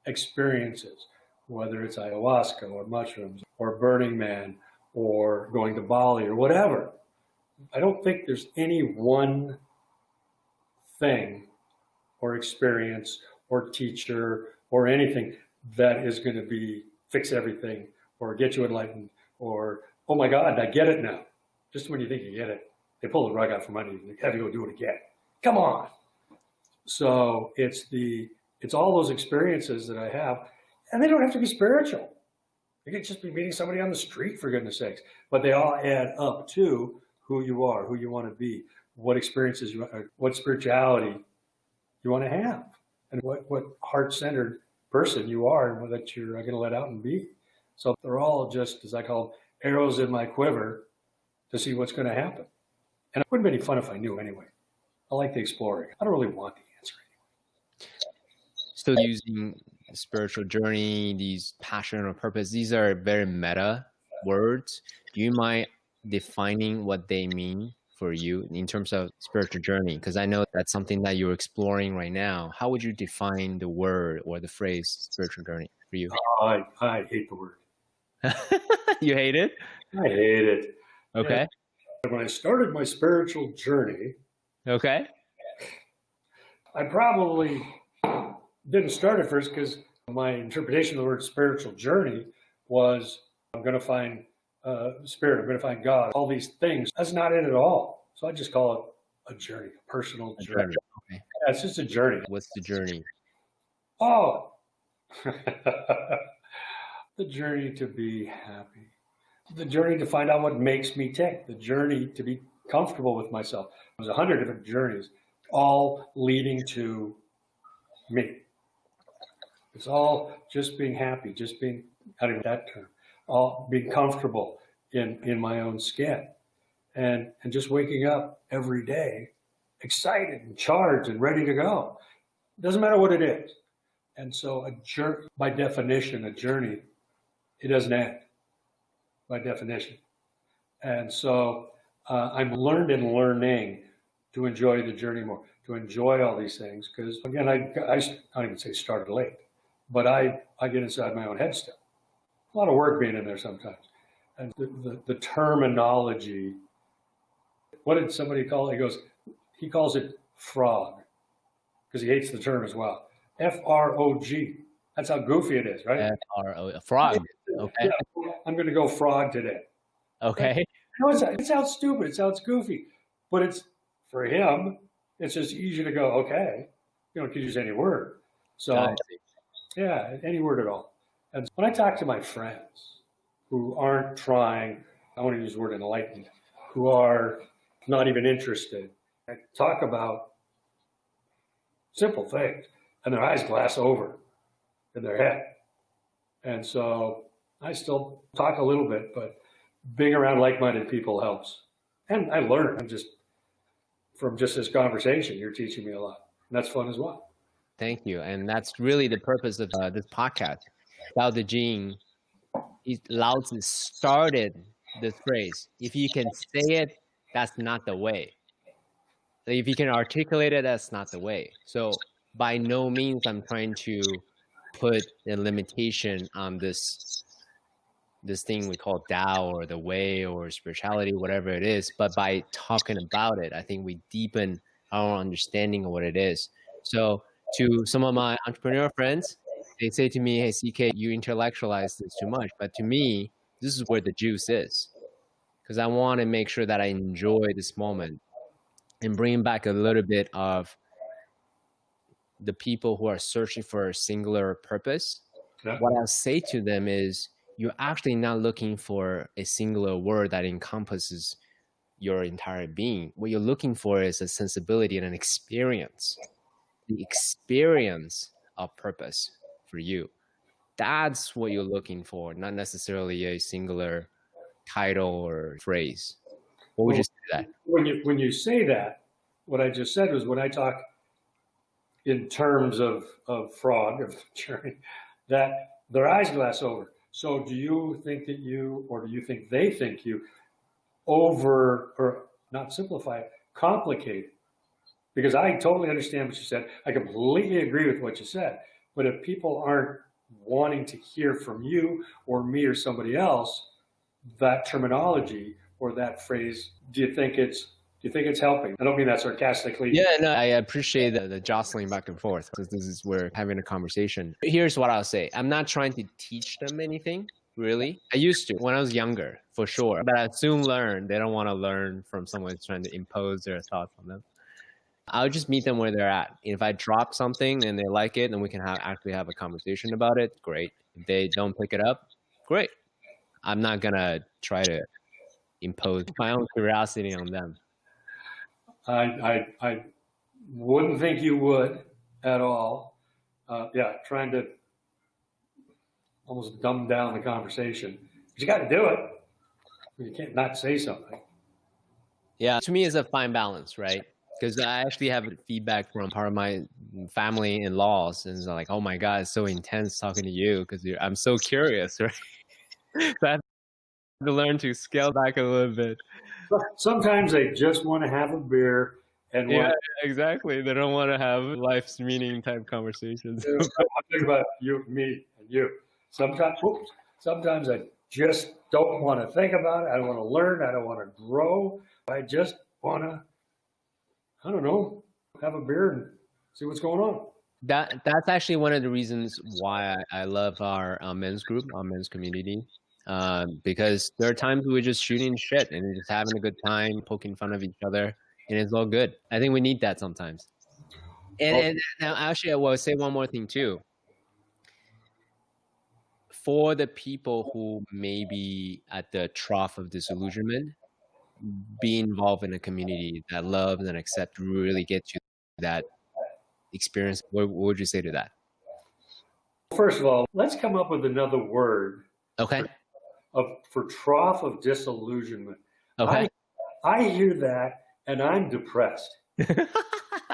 experiences, whether it's ayahuasca or mushrooms or Burning Man or going to Bali or whatever, I don't think there's any one thing or experience or teacher or anything that is going to fix everything or get you enlightened or, oh my God, I get it now. Just when you think you get it, they pull the rug out from under you and have you go do it again. Come on. So it's all those experiences that I have, and they don't have to be spiritual. You could just be meeting somebody on the street, for goodness sakes. But they all add up to who you are, who you want to be, what experiences what spirituality you want to have, and what heart-centered person you are and that you're going to let out and be. So they're all just, as I call them, arrows in my quiver to see what's going to happen. And it wouldn't be any fun if I knew anyway. I like the exploring. I don't really want the answer anyway.
So using the spiritual journey, these passion or purpose, these are very meta words. Do you mind defining what they mean for you in terms of spiritual journey? Because I know that's something that you're exploring right now. How would you define the word or the phrase spiritual journey for you?
I hate the word.
You hate it?
I hate it.
Okay.
And when I started my spiritual journey,
Okay.
I probably didn't start at first because my interpretation of the word spiritual journey was I'm going to find spirit, I'm going to find God, all these things. That's not it at all. So I just call it a journey, a personal journey.
Okay.
Yeah, it's just a journey.
What's the journey?
Oh, the journey to be happy, the journey to find out what makes me tick, the journey to be comfortable with myself. There's 100 different journeys, all leading to me. It's all just being happy, just being, how do you that term, all being comfortable in my own skin, and just waking up every day excited and charged and ready to go. It doesn't matter what it is. And so a journey, by definition, a journey, it doesn't end by definition. And so I'm learning to enjoy the journey more, to enjoy all these things. Because again, I don't even say started late, but I get inside my own head still. A lot of work being in there sometimes. And the terminology, what did somebody call it? He calls it frog because he hates the term as well. F-R-O-G. That's how goofy it is, right?
F-R-O, frog. Okay.
Yeah, I'm going to go frog today.
Okay.
No, it sounds stupid. It sounds goofy. But it's, for him, it's just easy to go, okay. You don't use any word. So, yeah, any word at all. And when I talk to my friends who aren't trying, I want to use the word enlightened, who are not even interested, I talk about simple things, and their eyes glass over in their head. And so I still talk a little bit, but being around like-minded people helps. And I learn from just this conversation. You're teaching me a lot. And that's fun as well.
Thank you. And that's really the purpose of this podcast. Tao Te Ching, Lao Tzu started this phrase. If you can say it, that's not the way. So if you can articulate it, that's not the way. So by no means I'm trying to put a limitation on this thing we call Tao or the way or spirituality, whatever it is. But by talking about it, I think we deepen our understanding of what it is. So to some of my entrepreneur friends, they say to me, hey, CK, you intellectualize this too much. But to me, this is where the juice is. Because I want to make sure that I enjoy this moment and bring back a little bit of the people who are searching for a singular purpose. Yeah. What I'll say to them is, you're actually not looking for a singular word that encompasses your entire being. What you're looking for is a sensibility and an experience. The experience of purpose for you. That's what you're looking for, not necessarily a singular title or phrase. What would you say to that?
When you say that, what I just said was when I talk in terms of frog, of the journey, that their eyes glass over. So do you think that you, or do you think they think you or not simplify it, complicate it? Because I totally understand what you said. I completely agree with what you said. But if people aren't wanting to hear from you or me or somebody else, that terminology or that phrase, do you think it's helping? I don't mean that sarcastically.
Yeah, no, I appreciate the jostling back and forth because this is where having a conversation. Here's what I'll say. I'm not trying to teach them anything, really. I used to when I was younger, for sure. But I soon learned they don't want to learn from someone who's trying to impose their thoughts on them. I'll just meet them where they're at. If I drop something and they like it and we can actually have a conversation about it, great. If they don't pick it up, great. I'm not going to try to impose my own curiosity on them.
I wouldn't think you would at all. Trying to almost dumb down the conversation. But you got to do it. You can't not say something.
Yeah, to me, it's a fine balance, right? Because I actually have feedback from part of my family in-laws, and it's like, oh my God, it's so intense talking to you because I'm so curious, right? So I have to learn to scale back a little bit.
Sometimes they just want to have a beer and
exactly. They don't want to have life's meaning type conversations.
I'm thinking about you, me, and you. Sometimes just don't want to think about it. I don't want to learn. I don't want to grow. I just want to, I don't know, have a beer and see what's going on.
That's actually one of the reasons why I love our men's group, our men's community, because there are times we're just shooting shit and just having a good time, poking fun of each other, and it's all good. I think we need that sometimes. And now, actually, I will say one more thing too. For the people who may be at the trough of disillusionment, be involved in a community that loves and accepts really gets you that experience. What would you say to that?
First of all, let's come up with another word.
Okay.
For trough of disillusionment.
Okay.
I hear that and I'm depressed.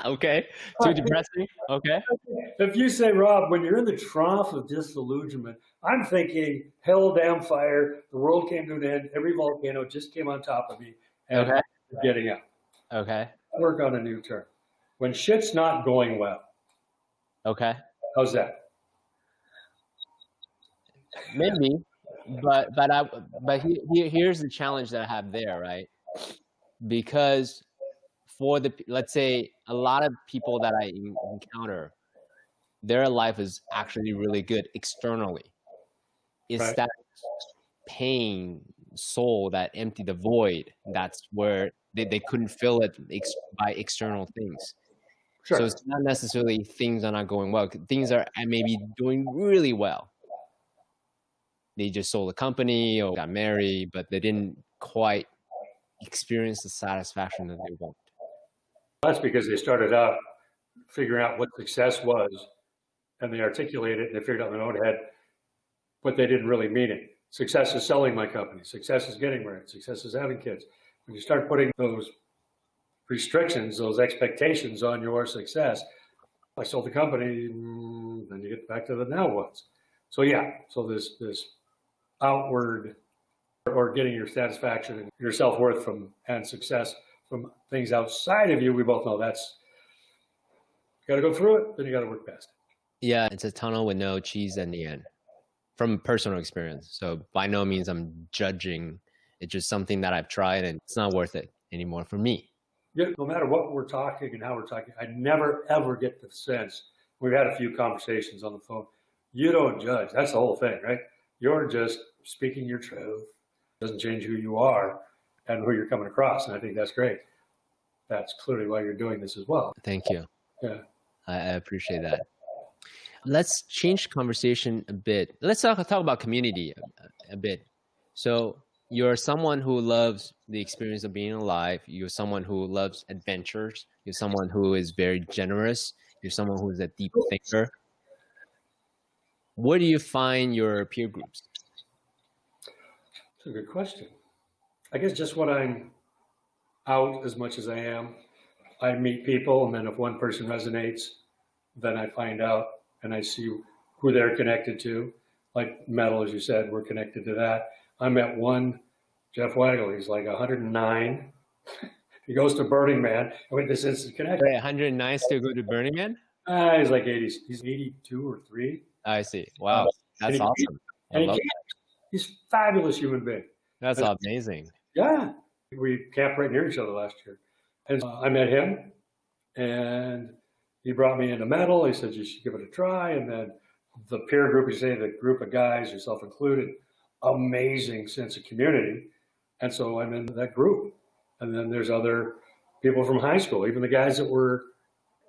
Okay. Too depressing? Okay.
If you say, Rob, when you're in the trough of disillusionment, I'm thinking hell, damn fire, the world came to an end, every volcano just came on top of me, and I'm getting out.
Okay.
Work on a new term. When shit's not going well.
Okay.
How's that?
Maybe, but here's the challenge that I have there, right? Because for let's say a lot of people that I encounter, their life is actually really good externally. It's right. That pain, soul, that empty, the void, that's where they couldn't fill it by external things. Sure. So it's not necessarily things are not going well. Things are maybe doing really well. They just sold a company or got married, but they didn't quite experience the satisfaction that they want.
That's because they started out figuring out what success was, and they articulated it, and they figured out in their own head, but they didn't really mean it. Success is selling my company. Success is getting married. Success is having kids. When you start putting those restrictions, those expectations on your success, I sold the company, then you get back to the now what's. So yeah, so this outward or getting your satisfaction and your self-worth from and success from things outside of you, we both know that's got to go through it, then you got to work past it.
Yeah, it's a tunnel with no cheese in the end, from personal experience. So by no means I'm judging. It's just something that I've tried and it's not worth it anymore for me.
Yeah, no matter what we're talking and how we're talking, I never ever get the sense, we've had a few conversations on the phone, you don't judge. That's the whole thing, right? You're just speaking your truth. It doesn't change who you are and who you're coming across. And I think that's great. That's clearly why you're doing this as well.
Thank you.
Yeah.
I appreciate that. Let's change conversation a bit. Let's talk about community a bit. So you're someone who loves the experience of being alive. You're someone who loves adventures. You're someone who is very generous. You're someone who is a deep thinker. Where do you find your peer groups?
That's a good question. I guess just when I'm out as much as I am, I meet people, and then if one person resonates, then I find out and I see who they're connected to. Like metal, as you said, we're connected to that. I met one, Jeff Waggle, he's like 109. He goes to Burning Man. I mean, this instant connection.
Wait, 109 still go to Burning Man?
He's like 80. He's 82 or 3.
I see. Wow. That's awesome.
He's a fabulous human being.
That's amazing.
Yeah. We camped right near each other last year. And I met him, and he brought me into metal. He said, you should give it a try. And then the peer group, you say, the group of guys, yourself included, amazing sense of community. And so I'm in that group. And then there's other people from high school, even the guys that were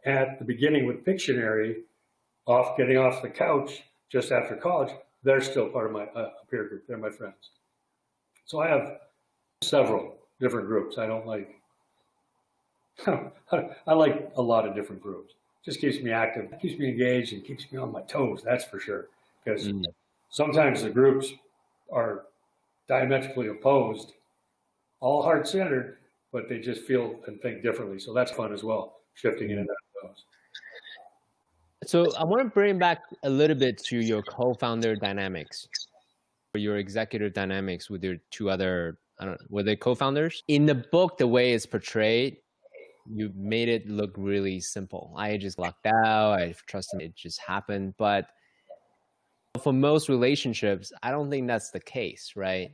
at the beginning with Pictionary, getting off the couch just after college, they're still part of my peer group. They're my friends. So I have several different groups. I don't like, I like a lot of different groups. Just keeps me active, keeps me engaged, and keeps me on my toes, that's for sure. Because sometimes the groups are diametrically opposed, all heart-centered, but they just feel and think differently. So that's fun as well, shifting in and out of those.
So I want to bring back a little bit to your co-founder dynamics, or your executive dynamics with your two other, I don't know, were they co-founders? In the book, the way it's portrayed, you made it look really simple. I just lucked out. I trusted it just happened. But For most relationships, I don't think that's the case, right?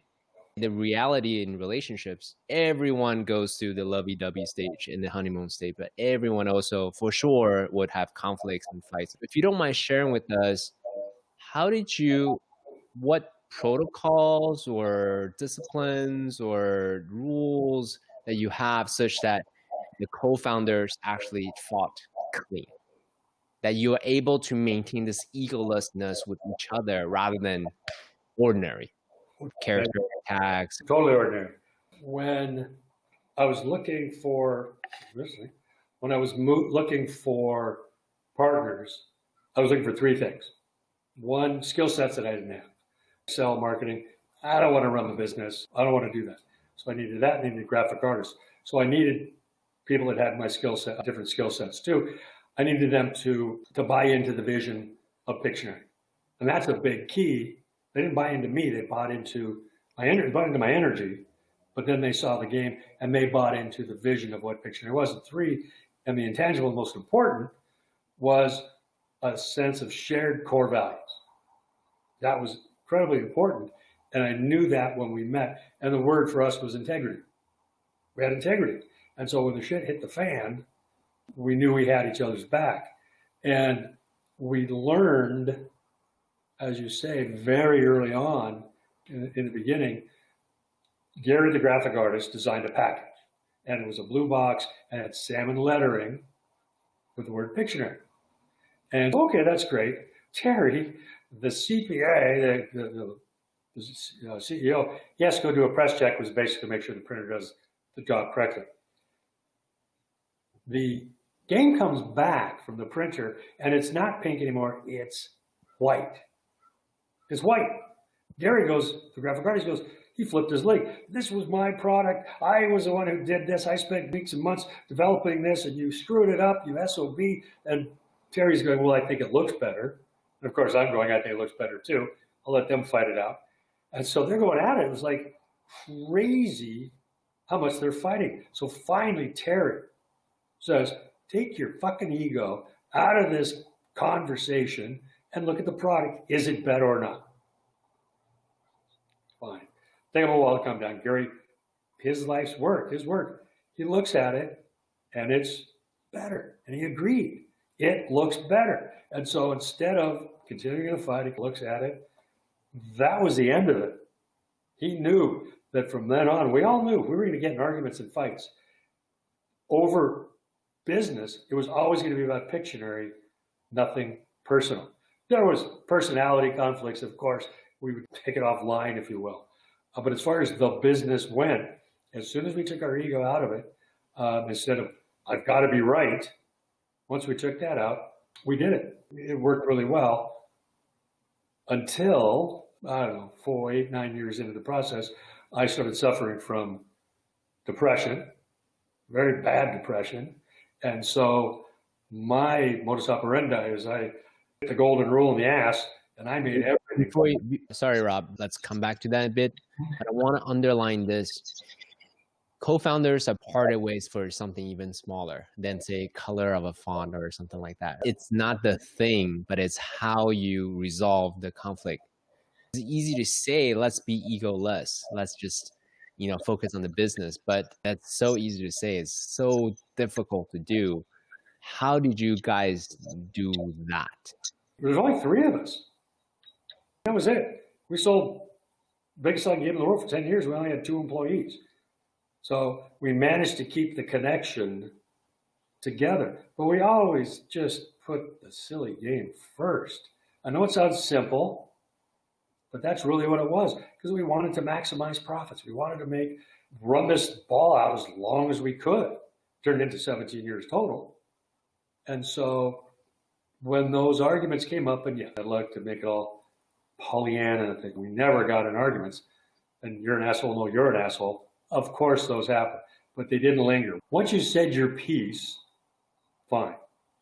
The reality in relationships, everyone goes through the lovey-dovey stage in the honeymoon stage, but everyone also for sure would have conflicts and fights. If you don't mind sharing with us, how did you, what protocols or disciplines or rules that you have such that the co-founders actually fought clean, that you are able to maintain this egolessness with each other rather than ordinary character attacks?
Totally ordinary. When I was looking for, looking for partners, I was looking for three things. One, skill sets that I didn't have. Sell, marketing. I don't want to run the business. I don't want to do that. So I needed that. I needed graphic artists. So I needed people that had my skill set, different skill sets too. I needed them to buy into the vision of Pictionary. And that's a big key. They didn't buy into me. They bought into my energy, but then they saw the game and they bought into the vision of what Pictionary was. And three, and the intangible most important, was a sense of shared core values. That was incredibly important. And I knew that when we met. And the word for us was integrity. We had integrity. And so when the shit hit the fan, we knew we had each other's back. And we learned, as you say, very early on in the beginning, Gary, the graphic artist, designed a package. And it was a blue box and it had salmon lettering with the word Pictionary. And okay, that's great. Terry, the CPA, the CEO, he has to go do a press check, was basically make sure the printer does the job correctly. The game comes back from the printer and it's not pink anymore, it's white. It's white. Gary goes, the graphic artist goes, he flipped his leg. This was my product. I was the one who did this. I spent weeks and months developing this and you screwed it up, you SOB. And Terry's going, well, I think it looks better. And of course I'm going, I think it looks better too. I'll let them fight it out. And so they're going at it. It was like crazy how much they're fighting. So finally Terry says, take your fucking ego out of this conversation and look at the product. Is it better or not? Fine. Take him a while to come down. Gary, his life's work, his work. He looks at it and it's better. And he agreed. It looks better. And so instead of continuing to fight, he looks at it. That was the end of it. He knew that from then on, we all knew we were going to get in arguments and fights over business. It was always going to be about Pictionary, nothing personal. There was personality conflicts, of course. We would take it offline, if you will. But as far as the business went, as soon as we took our ego out of it, instead of, I've got to be right, once we took that out, we did it. It worked really well until, I don't know, 4, 8, 9 years into the process, I started suffering from depression, very bad depression. And so my modus operandi is I hit the golden rule in the ass and I made everything.
Sorry, Rob, let's come back to that a bit. But I want to underline this. Co-founders have parted ways for something even smaller than, say, color of a font or something like that. It's not the thing, but it's how you resolve the conflict. It's easy to say, let's be egoless. Let's just, focus on the business. But that's so easy to say. It's so difficult to do. How did you guys do that?
There's only 3 of us. That was it. We sold biggest selling game in the world for 10 years. We only had 2 employees. So we managed to keep the connection together. But we always just put the silly game first. I know it sounds simple, but that's really what it was, because we wanted to maximize profits. We wanted to run this ball out as long as we could. Turned into 17 years total. And so when those arguments came up, and I'd like to make it all Pollyanna thing, we never got in arguments, and you're an asshole, no, you're an asshole. Of course those happen, but they didn't linger. Once you said your piece, fine.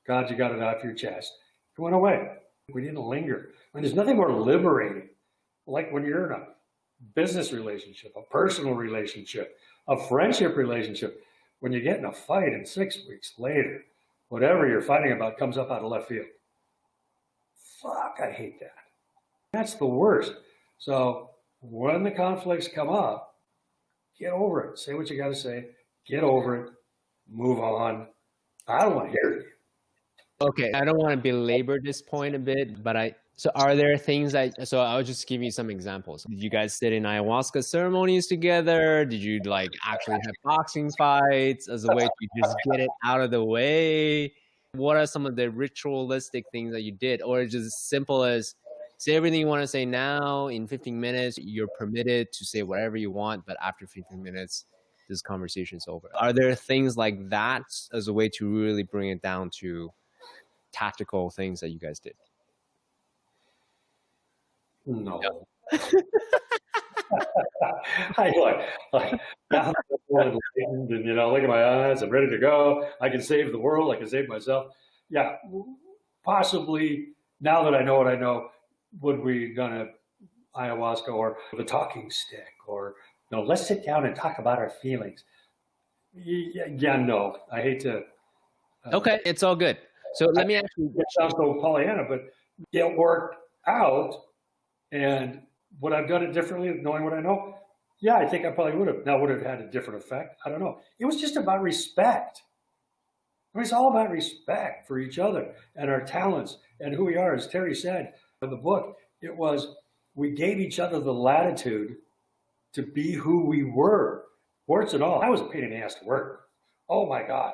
God, you got it out of your chest. It went away. We didn't linger. And there's nothing more liberating, like when you're in a business relationship, a personal relationship, a friendship relationship, when you get in a fight and 6 weeks later, whatever you're fighting about comes up out of left field. Fuck, I hate that. That's the worst. So when the conflicts come up, get over it. Say what you got to say. Get over it. Move on. I don't want to hear it.
Okay, I don't want to belabor this point a bit, but so are there things so I'll just give you some examples. Did you guys sit in ayahuasca ceremonies together? Did you like actually have boxing fights as a way to just get it out of the way? What are some of the ritualistic things that you did? Or just as simple as say everything you want to say now in 15 minutes, you're permitted to say whatever you want, but after 15 minutes, this conversation's over. Are there things like that as a way to really bring it down to tactical things that you guys did?
No. I like now I'm enlightened and look at my eyes, I'm ready to go. I can save the world, I can save myself. Yeah, possibly now that I know what I know, would we done a ayahuasca or the talking stick or let's sit down and talk about our feelings. Yeah, no. I hate to
okay, it's all good. So let me actually
it sounds so Pollyanna, but it worked out. And would I've done it differently, knowing what I know? Yeah, I think I probably would have. Now, would it have had a different effect? I don't know. It was just about respect. I mean, it's all about respect for each other and our talents and who we are. As Terry said in the book, it was we gave each other the latitude to be who we were, warts and all. I was a pain in the ass to work with. Oh my God,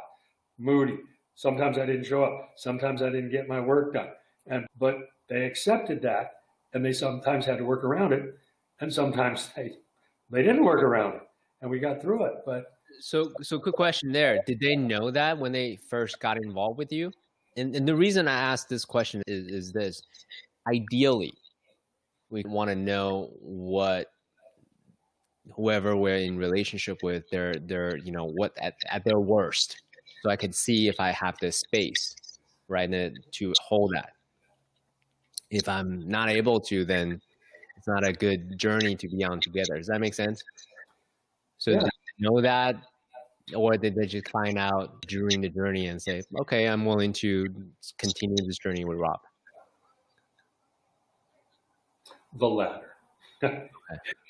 moody. Sometimes I didn't show up. Sometimes I didn't get my work done. But they accepted that. And they sometimes had to work around it, and sometimes they didn't work around it, and we got through it. But
so quick question there: did they know that when they first got involved with you? And the reason I asked this question is this: ideally, we want to know what whoever we're in relationship with, their what at their worst, so I could see if I have the space, right, to hold that. If I'm not able to, then it's not a good journey to be on together. Does that make sense? So yeah. Did they know that, or did they just find out during the journey and say, okay, I'm willing to continue this journey with Rob?
The latter. Okay.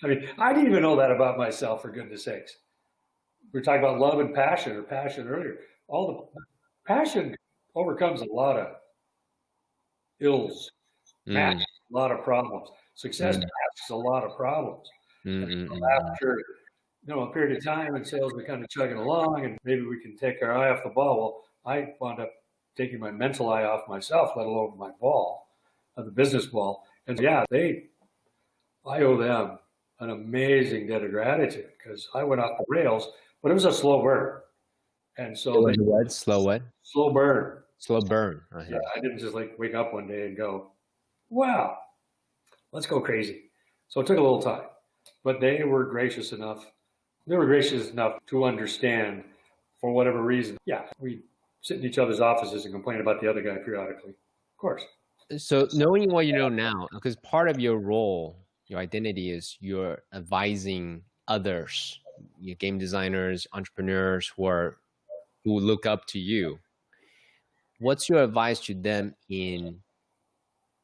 I mean, I didn't even know that about myself, for goodness sakes. We were talking about love and passion, or passion earlier. All the passion overcomes a lot of ills. A lot of problems. Success masks a lot of problems. After a period of time and sales were kind of chugging along, and maybe we can take our eye off the ball. Well, I wound up taking my mental eye off myself, let alone my ball, the business ball. And yeah, I owe them an amazing debt of gratitude because I went off the rails, but it was a slow burn. And so
slow what?
Slow burn.
Slow burn.
Yeah, I didn't just wake up one day and go, wow, let's go crazy. So it took a little time, but they were gracious enough. They were gracious enough to understand for whatever reason. Yeah, we sit in each other's offices and complain about the other guy periodically. Of course.
So knowing what you know now, because part of your role, your identity is you're advising others, your game designers, entrepreneurs who look up to you. What's your advice to them in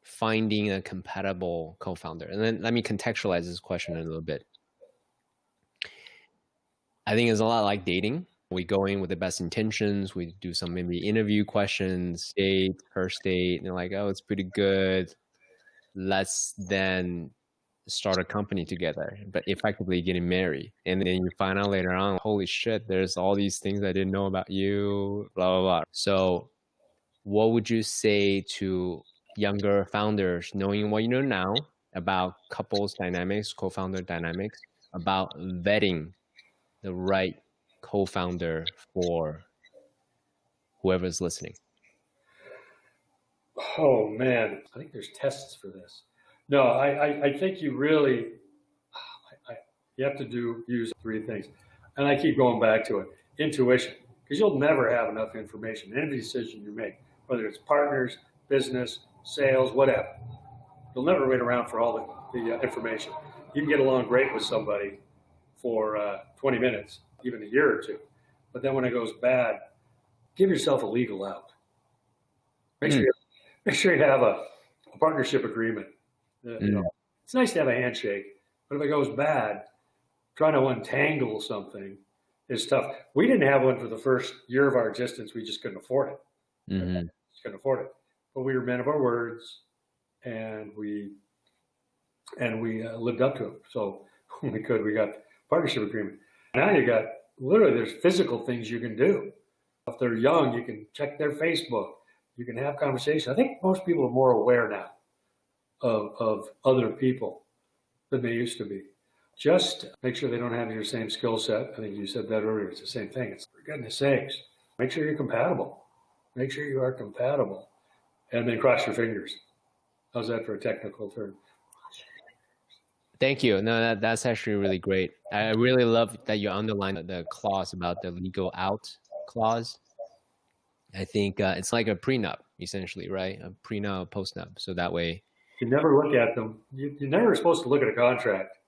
finding a compatible co-founder? And then let me contextualize this question a little bit. I think it's a lot like dating. We go in with the best intentions. We do some maybe interview questions, first date, and they're like, oh, it's pretty good. Let's then start a company together, but effectively getting married. And then you find out later on, holy shit, there's all these things I didn't know about you, blah, blah, blah. So what would you say to younger founders, knowing what you know now about couples dynamics, co-founder dynamics, about vetting the right co-founder for whoever's listening?
Oh man, I think there's tests for this. No, I think you really, you have to use three things. And I keep going back to it. Intuition, because you'll never have enough information. Any decision you make, whether it's partners, business, sales, whatever. You'll never wait around for all the information. You can get along great with somebody for 20 minutes, even a year or two. But then when it goes bad, give yourself a legal out. Make sure you have a partnership agreement.
Mm.
It's nice to have a handshake, but if it goes bad, trying to untangle something is tough. We didn't have one for the first year of our existence. We just couldn't afford it.
Mm-hmm.
Just couldn't afford it. But we were men of our words, and we lived up to it. So when we could, we got partnership agreement. Now you got literally there's physical things you can do. If they're young, you can check their Facebook. You can have conversations. I think most people are more aware now of other people than they used to be. Just make sure they don't have your same skill set. I think you said that earlier. It's the same thing. It's for goodness sakes. Make sure you're compatible. Make sure you are compatible. And then cross your fingers. How's that for a technical term?
Thank you. No, that's actually really great. I really love that you underlined the clause about the legal out clause. I think it's like a prenup, essentially, right? A prenup, postnup. So that way,
You never look at them. You're never supposed to look at a contract.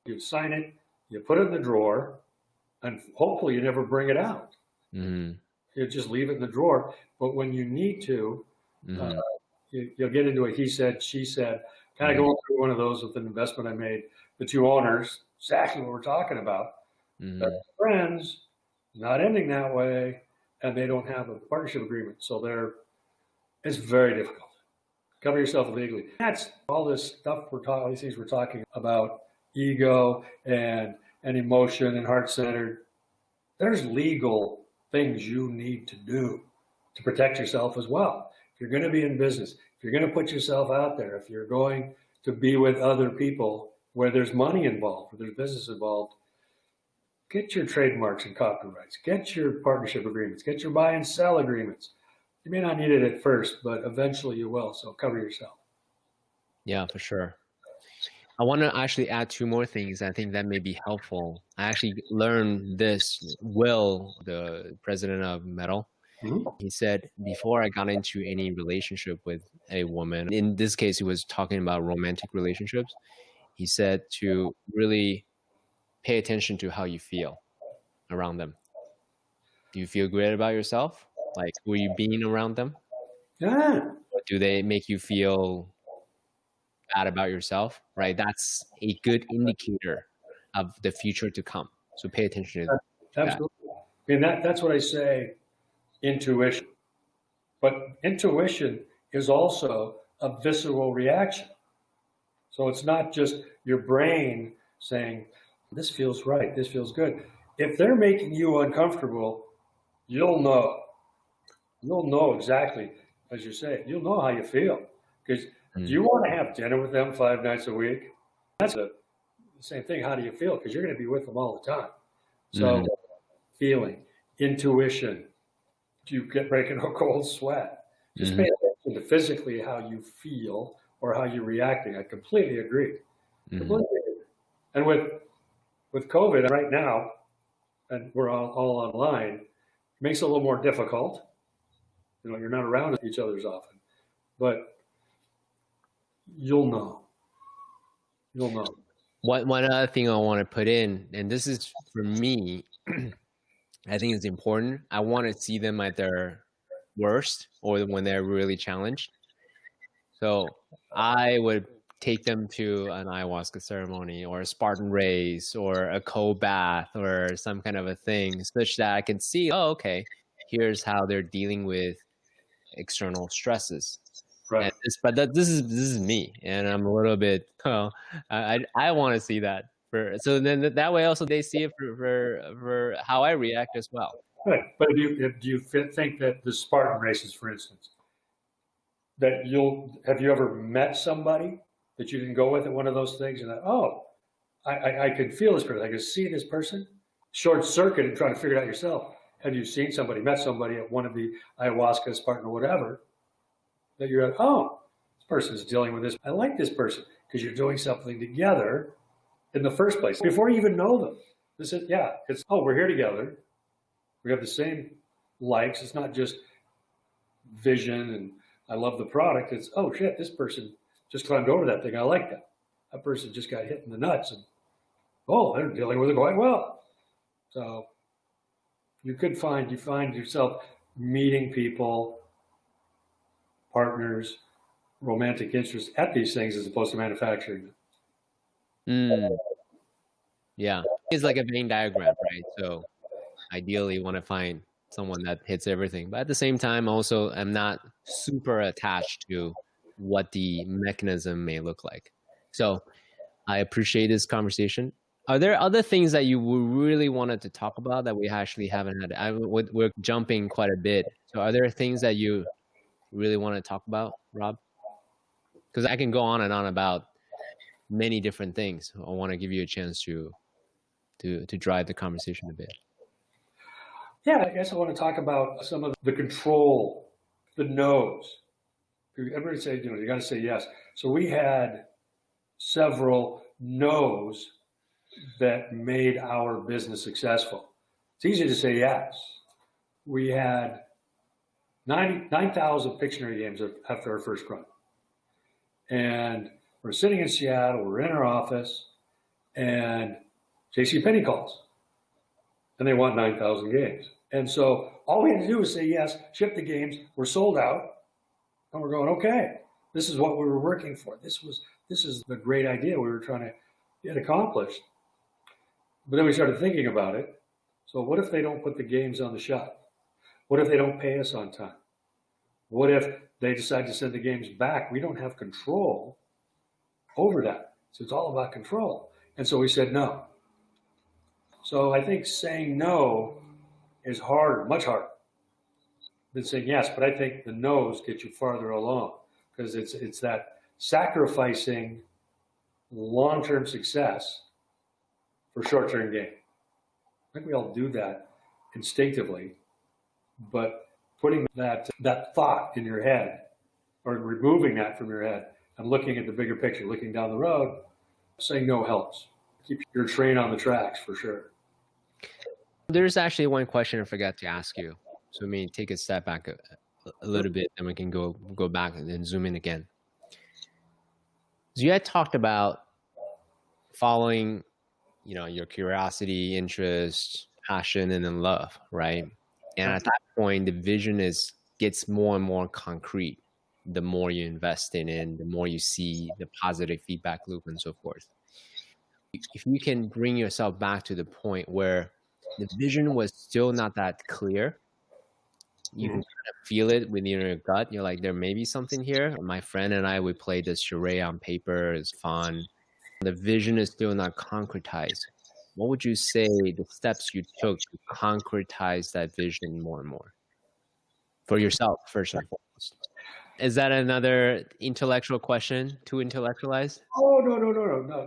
You sign it, you put it in the drawer, and hopefully you never bring it out.
mm-hmm.
You just leave it in the drawer. But when you need to,
Mm-hmm.
you'll get into a he said, she said. Kind of
Mm-hmm.
going through one of those with an investment I made. The two owners, exactly what we're talking about.
Mm-hmm.
They're friends, not ending that way, and they don't have a partnership agreement. So it's very difficult. Cover yourself legally. That's all this stuff all these things we're talking about, ego and emotion and heart-centered. There's legal things you need to do to protect yourself as well. If you're going to be in business, if you're going to put yourself out there, if you're going to be with other people where there's money involved, where there's business involved, get your trademarks and copyrights, get your partnership agreements, get your buy and sell agreements. You may not need it at first, but eventually you will. So cover yourself.
Yeah, for sure. I want to actually add two more things. I think that may be helpful. I actually learned this. Will, the president of Metal, he said, before I got into any relationship with a woman, in this case, he was talking about romantic relationships. He said to really pay attention to how you feel around them. Do you feel great about yourself? Like, were you being around them?
Yeah.
Or do they make you feel bad about yourself? Right? That's a good indicator of the future to come. So pay attention to that.
Absolutely. And that's what I say, intuition. But intuition is also a visceral reaction. So it's not just your brain saying, this feels right, this feels good. If they're making you uncomfortable, you'll know. You'll know exactly, as you say, you'll know how you feel. Because do you want to have dinner with them 5 nights a week? That's the same thing. How do you feel? Because you're going to be with them all the time. So feeling, intuition, do you get breaking a cold sweat? Just pay attention to physically how you feel or how you're reacting. I completely agree. Completely agree. And with COVID right now, and we're all online, it makes it a little more difficult. You know, you're not around each other as often, but you'll know. You'll know.
One other thing I want to put in, and this is for me, I think it's important. I want to see them at their worst or when they're really challenged. So I would take them to an ayahuasca ceremony or a Spartan race or a cold bath or some kind of a thing such that I can see, oh, okay, here's how they're dealing with external stresses.
Right.
This is me, and I'm a little bit, I want to see that. So then that way also they see it for how I react as well.
Right. But do you think that the Spartan races, for instance, that have you ever met somebody that you didn't go with at one of those things and I could feel this person, I could see this person, short circuit and trying to figure it out yourself. Have you seen somebody, met somebody at one of the ayahuasca, Spartan, or whatever, that you're like, oh, this person's dealing with this. I like this person because you're doing something together in the first place before you even know them. We're here together. We have the same likes. It's not just vision and I love the product. It's, oh shit, this person just climbed over that thing. I like that. That person just got hit in the nuts and, oh, they're dealing with it quite well. So you find yourself meeting people, partners, romantic interest at these things as opposed to manufacturing them.
Mm, yeah. It's like a Venn diagram, right? So ideally you want to find someone that hits everything. But at the same time, also, I'm not super attached to what the mechanism may look like. So I appreciate this conversation. Are there other things that you really wanted to talk about that we actually haven't had? We're jumping quite a bit. So are there things that you really want to talk about, Rob? Because I can go on and on about many different things. I want to give you a chance to drive the conversation a bit.
Yeah, I guess I want to talk about some of the control, the no's. Everybody said, you got to say yes. So we had several no's that made our business successful. It's easy to say yes. We had 9,000 Pictionary games after our first run. And we're sitting in Seattle, we're in our office, and JCPenney calls. And they want 9,000 games. And so all we had to do was say yes, ship the games, we're sold out, and we're going, okay, this is what we were working for. This is the great idea we were trying to get accomplished. But then we started thinking about it. So what if they don't put the games on the shelf? What if they don't pay us on time? What if they decide to send the games back? We don't have control over that. So it's all about control. And so we said no. So I think saying no is harder, much harder than saying yes. But I think the no's get you farther along because it's that sacrificing long-term success for short-term gain. I think we all do that instinctively, but putting that thought in your head or removing that from your head and looking at the bigger picture, looking down the road, saying no helps. Keep your train on the tracks for sure.
There's actually one question I forgot to ask you. So let me take a step back a little bit, and we can go back and then zoom in again. So you had talked about following, your curiosity, interest, passion, and then love, right? And at that point, the vision gets more and more concrete. The more you invest in it, the more you see the positive feedback loop and so forth. If you can bring yourself back to the point where the vision was still not that clear, you can kind of feel it within your gut. You're like, there may be something here. My friend and I, we played this charade on paper. It's fun. The vision is still not concretized. What would you say the steps you took to concretize that vision more and more for yourself, first and foremost? Is that another intellectual question? Too intellectualized?
Oh,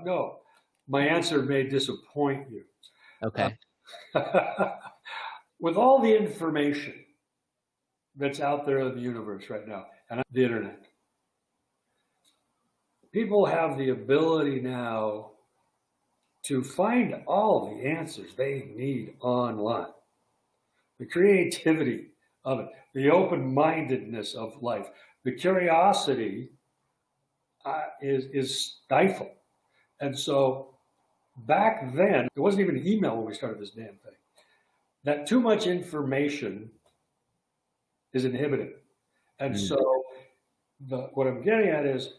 no. My answer may disappoint you.
Okay.
With all the information that's out there in the universe right now and on the internet, people have the ability now to find all the answers they need online. The creativity of it, the open-mindedness of life, the curiosity is stifled. And so back then, there wasn't even email when we started this damn thing. That too much information is inhibited. And so what I'm getting at is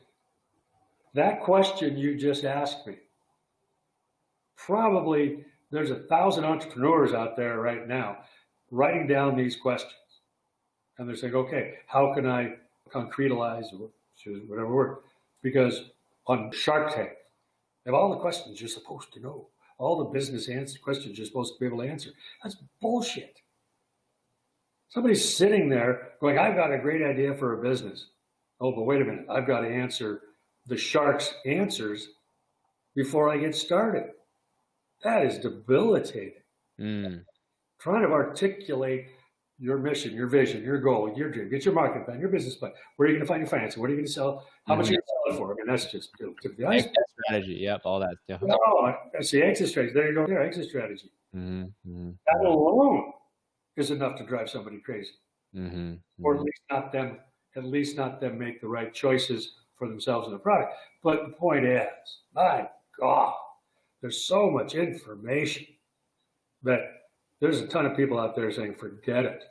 that question you just asked me, probably there's 1,000 entrepreneurs out there right now writing down these questions. And they're saying, okay, how can I concretize, whatever word? Because on Shark Tank, they have all the questions you're supposed to know, all the business questions you're supposed to be able to answer. That's bullshit. Somebody's sitting there going, I've got a great idea for a business. Oh, but wait a minute, I've got to answer the shark's answers before I get started. That is debilitating. Trying to articulate your mission, your vision, your goal, your dream, get your market plan, your business plan. Where are you going to find your financing? What are you going to sell? How much are you going to sell it for? I mean, that's just the
exit strategy. Yep, all that stuff.
No, that's the exit strategy. There you go. There, exit strategy. That alone is enough to drive somebody crazy, or at least not them make the right choices for themselves and the product. But the point is, my God, there's so much information that there's a ton of people out there saying, forget it.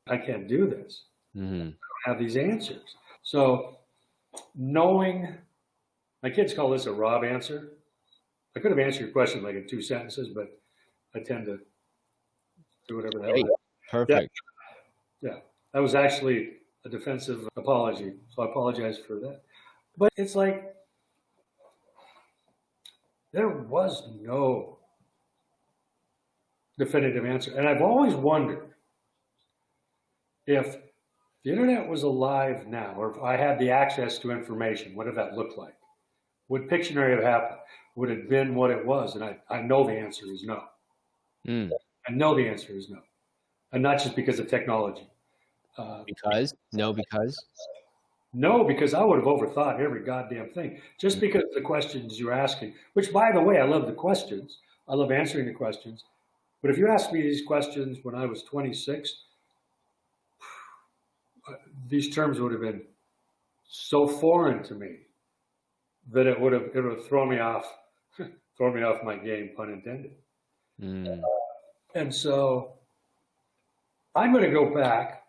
I can't do this. I don't have these answers. So knowing, my kids call this a Rob answer. I could have answered your question like in 2 sentences, but I tend to do whatever the hell.
Great. Perfect.
Yeah, that was actually a defensive apology, so I apologize for that. But it's like there was no definitive answer. And I've always wondered if the internet was alive now, or if I had the access to information, what did that look like? Would Pictionary have happened? Would it have been what it was? And I know the answer is no.
Mm.
I know the answer is no. And not just because of technology.
Because? No, because?
No, because I would have overthought every goddamn thing. Just because of the questions you're asking, which, by the way, I love the questions. I love answering the questions. But if you asked me these questions when I was 26, these terms would have been so foreign to me that it would have thrown me off my game, pun intended.
Mm.
And so I'm going to go back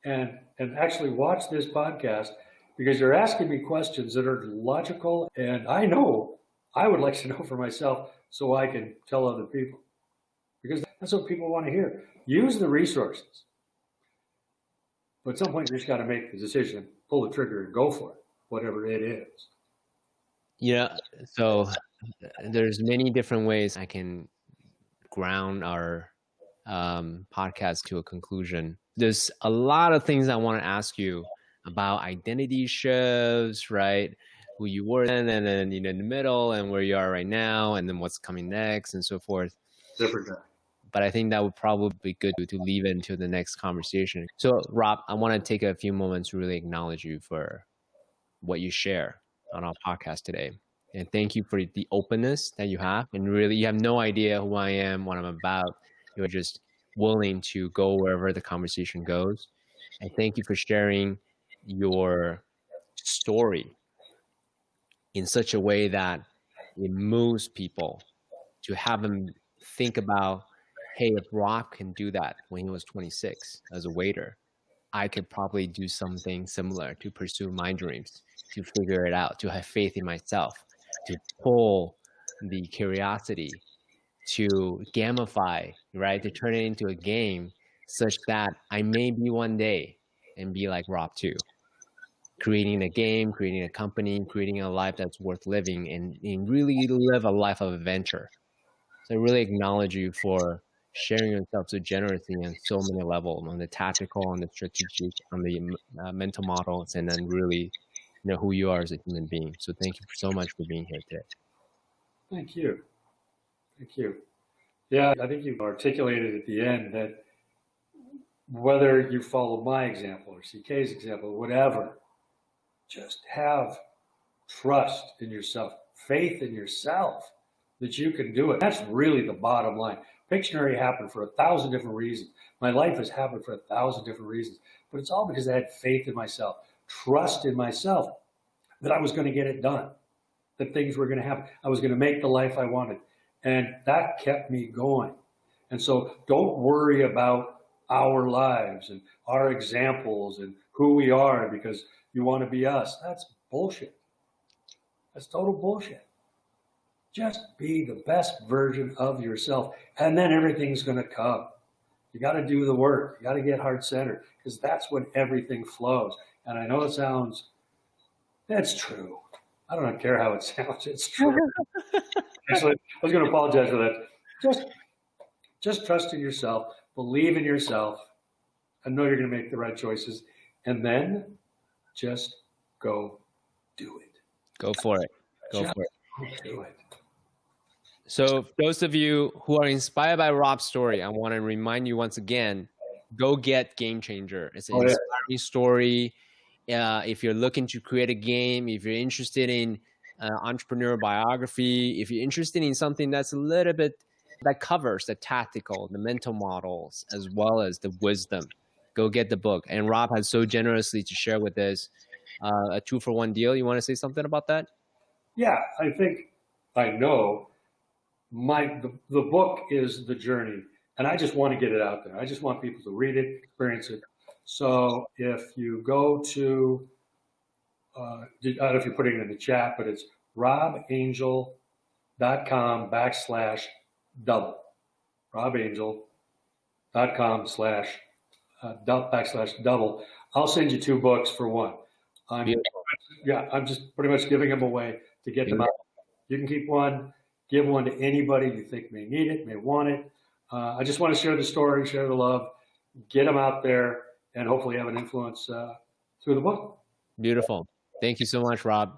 and actually watch this podcast because you're asking me questions that are logical, and I know I would like to know for myself so I can tell other people, because that's what people want to hear. Use the resources. But at some point, you just got to make the decision, pull the trigger, and go for it, whatever it is.
Yeah, so there's many different ways I can ground our podcast to a conclusion. There's a lot of things I want to ask you about identity shifts, right? Who you were then, and then in the middle, and where you are right now, and then what's coming next, and so forth.
Different guy.
But I think that would probably be good to leave into the next conversation. So, Rob, I want to take a few moments to really acknowledge you for what you share on our podcast today. And thank you for the openness that you have. And really, you have no idea who I am, what I'm about. You're just willing to go wherever the conversation goes. And thank you for sharing your story in such a way that it moves people to have them think about, hey, if Rob can do that when he was 26 as a waiter, I could probably do something similar to pursue my dreams, to figure it out, to have faith in myself, to pull the curiosity, to gamify, right? To turn it into a game such that I may be one day and be like Rob too. Creating a game, creating a company, creating a life that's worth living, and really live a life of adventure. So I really acknowledge you for sharing yourself so generously on so many levels, on the tactical, on the strategic, on the mental models, and then really who you are as a human being. So thank you so much for being here today.
Thank you. Thank you. Yeah, I think you articulated at the end that whether you follow my example or CK's example, whatever, just have trust in yourself, faith in yourself that you can do it. That's really the bottom line. Pictionary happened for 1,000 different reasons. My life has happened for 1,000 different reasons, but it's all because I had faith in myself, trust in myself that I was going to get it done, that things were going to happen. I was going to make the life I wanted. And that kept me going. And so don't worry about our lives and our examples and who we are because you want to be us. That's bullshit. That's total bullshit. Just be the best version of yourself, and then everything's going to come. You got to do the work. You got to get heart-centered because that's when everything flows. And I know it sounds, that's true. I don't care how it sounds. It's true. Actually, I was going to apologize for that. Just trust in yourself, believe in yourself, and know you're going to make the right choices. And then just go do it.
Go for it. Go for it.
Go do it.
So those of you who are inspired by Rob's story, I want to remind you once again, go get Game Changer. It's an inspiring story. If you're looking to create a game, if you're interested in entrepreneur biography, if you're interested in something that's a little bit, that covers the tactical, the mental models, as well as the wisdom, go get the book. And Rob has so generously to share with us a 2-for-1 deal. You want to say something about that?
Yeah, I think I know. The book is the journey, and I just want to get it out there. I just want people to read it, experience it, So if you go to, I don't know if you're putting it in the chat, but it's robangel.com/double. robangel.com/double. I'll send you 2 books for one. I'm just pretty much giving them away to get them out. You can keep one, give one to anybody you think may need it, may want it. I just want to share the story, share the love, get them out there, and hopefully have an influence through the book.
Beautiful. Thank you so much, Rob.